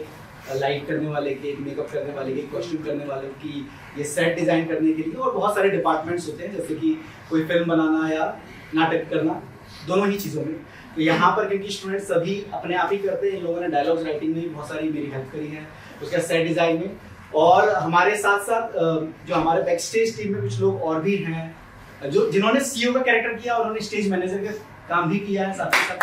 लाइट करने वाले की, एक मेकअप करने वाले की, कॉस्ट्यूम करने वाले की, ये सेट डिजाइन करने के लिए, और बहुत सारे डिपार्टमेंट्स होते हैं, जैसे कि कोई फिल्म बनाना या नाटक करना, दोनों ही चीज़ों में। तो यहाँ पर क्योंकि स्टूडेंट सभी अपने आप ही करते हैं, इन लोगों ने डायलॉग्स राइटिंग में भी बहुत सारी मेरी हेल्प करी है, उसका सेट डिजाइन में, और हमारे साथ साथ जो हमारे बैक स्टेज टीम में कुछ लोग और भी हैं जो जिन्होंने सीईओ का कैरेक्टर किया, उन्होंने स्टेज मैनेजर का काम भी किया है साथ ही साथ।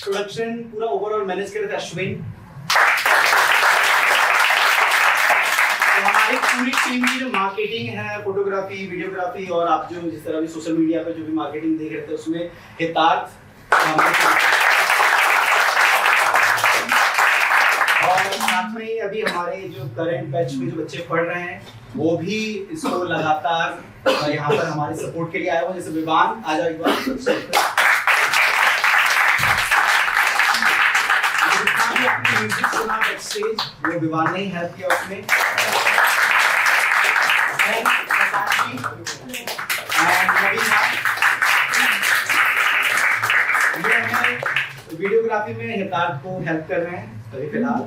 प्रोडक्शन पूरा ओवरऑल मैनेज कर रहे थे अश्विन। तो हमारी पूरी टीम की जो मार्केटिंग है, फोटोग्राफी, वीडियोग्राफी, और आप जो जिस तरह भी सोशल मीडिया पर जो भी मार्केटिंग देख रहे थे उसमें हितार्थ, और साथ में ही अभी हमारे जो करंट बैच में जो बच्चे पढ़ रहे हैं वो भी इसको लगातार यहाँ पर हमारे सपोर्ट के लिए आए हुए, जैसे विवान आ जाओ एक बार। म्यूजिक सुना बैकस्टेज, वो विवान ने ही हेल्प किया उसमें। वीडियोग्राफी में हितार्थ को हेल्प कर रहे हैं अभी फिलहाल।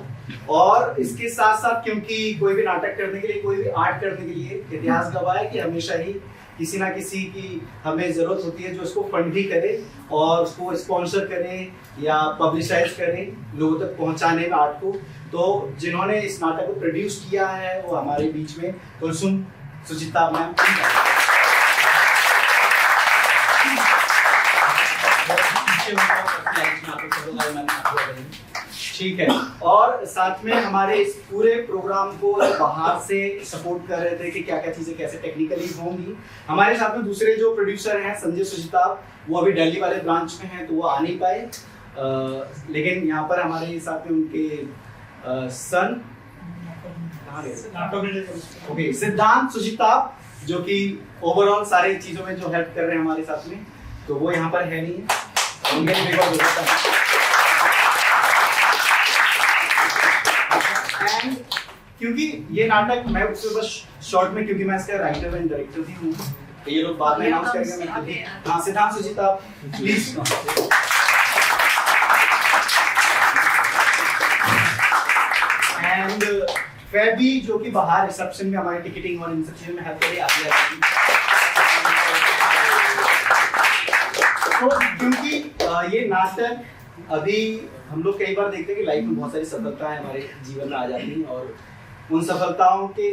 और इसके साथ साथ क्योंकि कोई भी नाटक करने के लिए, कोई भी आर्ट करने के लिए इतिहास गवाह है कि हमेशा ही किसी ना किसी की हमें जरूरत होती है जो उसको फंड भी करे और उसको स्पॉन्सर करे या पब्लिसाइज करे लोगों तक पहुंचाने में आर्ट को। तो जिन्होंने इस नाटक को प्रोड्यूस किया है वो हमारे बीच में कुलसुम सुचिता मैम, ठीक है। और साथ में हमारे इस पूरे प्रोग्राम को बाहर से सपोर्ट कर रहे थे कि क्या क्या चीजें कैसे टेक्निकली होंगी। हमारे साथ में दूसरे जो प्रोड्यूसर हैं संजय सुचिता, वो अभी दिल्ली वाले ब्रांच में हैं तो वो आ नहीं पाए, लेकिन यहाँ पर हमारे साथ में उनके सन ओके सिद्धांत सुचिता जो कि ओवरऑल सारी चीजों में जो हेल्प कर रहे हैं हमारे साथ में, तो वो यहाँ पर है नहीं है, उनके लिए बहुत जरूरत है। क्योंकि ये नाटक मैं उससे बस शॉर्ट में, क्योंकि मैं इसका राइटर एंड डायरेक्टर भी हूँ, तो ये लोग बाद में अनाउंस करेंगे। मैं हाँ सिद्धांत सुचिता प्लीज। एंड फैबी जो कि बाहर रिसेप्शन में हमारी टिकटिंग और इन सब चीजों में हेल्प करेगी आगे। तो क्योंकि ये नाटक अभी हम लोग कई बार देखते हैं कि लाइफ में बहुत सारी सफलताएं हमारे जीवन में आ जाती हैं और उन सफलताओं के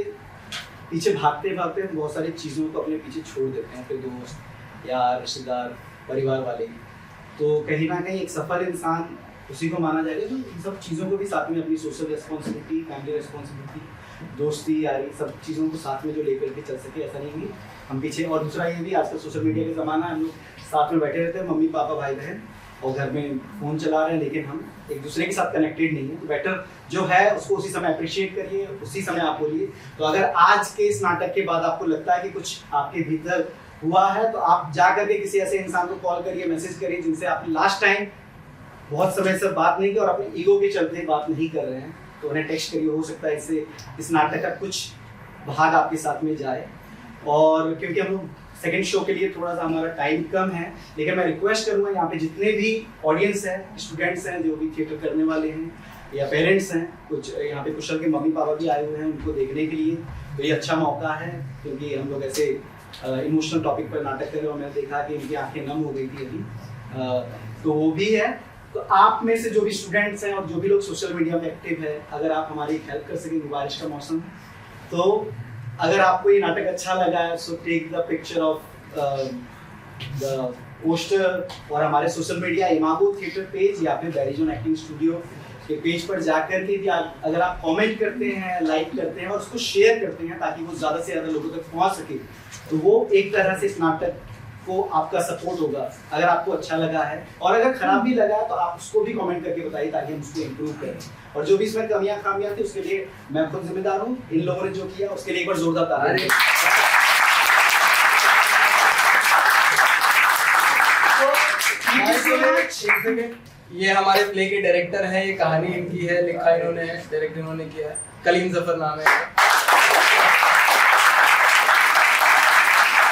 पीछे भागते भागते हम बहुत सारी चीज़ों को अपने पीछे छोड़ देते हैं, फिर दोस्त यार रिश्तेदार परिवार वाले। तो कहीं ना कहीं एक सफल इंसान उसी को माना जाएगा जो इन सब चीज़ों को भी साथ में अपनी सोशल रिस्पॉन्सिबिलिटी, फैमिली रिस्पॉन्सिबिलिटी, दोस्ती यारी सब चीज़ों को साथ में जो लेकर के चल सके। ऐसा नहीं कि हम पीछे। और दूसरा ये भी आजकल सोशल मीडिया का ज़माना है, हम लोग साथ में बैठे रहते हैं, मम्मी पापा भाई बहन, और घर में फ़ोन चला रहे हैं, लेकिन हम एक दूसरे के साथ कनेक्टेड नहीं है। तो बेटर जो है उसको उसी समय अप्रिशिएट करिए, उसी समय आप बोलिए। तो अगर आज के इस नाटक के बाद आपको लगता है कि कुछ आपके भीतर हुआ है तो आप जा करके किसी ऐसे इंसान को कॉल करिए, मैसेज करिए जिनसे आप लास्ट टाइम बहुत समय से बात नहीं की और अपने ईगो के चलते बात नहीं कर रहे हैं, तो उन्हें टेक्स्ट करिए। हो सकता है इससे इस नाटक का कुछ भाग आपके साथ में जाए। और क्योंकि हम लोग सेकेंड शो के लिए थोड़ा सा हमारा टाइम कम है, लेकिन मैं रिक्वेस्ट करूँगा यहाँ पे जितने भी ऑडियंस हैं, स्टूडेंट्स हैं जो भी थिएटर करने वाले हैं या पेरेंट्स हैं, कुछ यहाँ पे कुशल के मम्मी पापा भी आए हुए हैं उनको देखने के लिए, तो ये अच्छा मौका है क्योंकि हम लोग ऐसे इमोशनल टॉपिक पर नाटक कर रहे हैं और मैंने देखा कि इनकी आंखें नम हो गई थी अभी, तो वो भी है। तो आप में से जो भी स्टूडेंट्स हैं और जो भी लोग सोशल मीडिया में एक्टिव है, अगर आप हमारी हेल्प कर सकेंगे, बारिश का मौसम, तो अगर आपको ये नाटक अच्छा लगा है so take the picture of the poster और हमारे social media Imago theatre page या फिर बैरिजोन एक्टिंग स्टूडियो के पेज पर जाकर के भी अगर आप कमेंट करते हैं, लाइक करते हैं और उसको शेयर करते हैं ताकि वो ज़्यादा से ज़्यादा लोगों तक पहुंच सके, तो वो एक तरह से इस नाटक को आपका सपोर्ट होगा। अगर आपको अच्छा लगा है और अगर खराब भी लगा है तो आप उसको भी कमेंट करके बताइए ताकि हम उसको इम्प्रूव करें। और जो भी इसमें कमियां खामियां थी उसके लिए मैं खुद जिम्मेदार हूँ। इन लोगों ने जो किया उसके लिए एक बार जोरदार ताली। ये हमारे प्ले के डायरेक्टर हैं, ये कहानी इनकी है, लिखा इन्होंने है, डायरेक्ट इन्होंने किया है। कलीम जफर नाम है।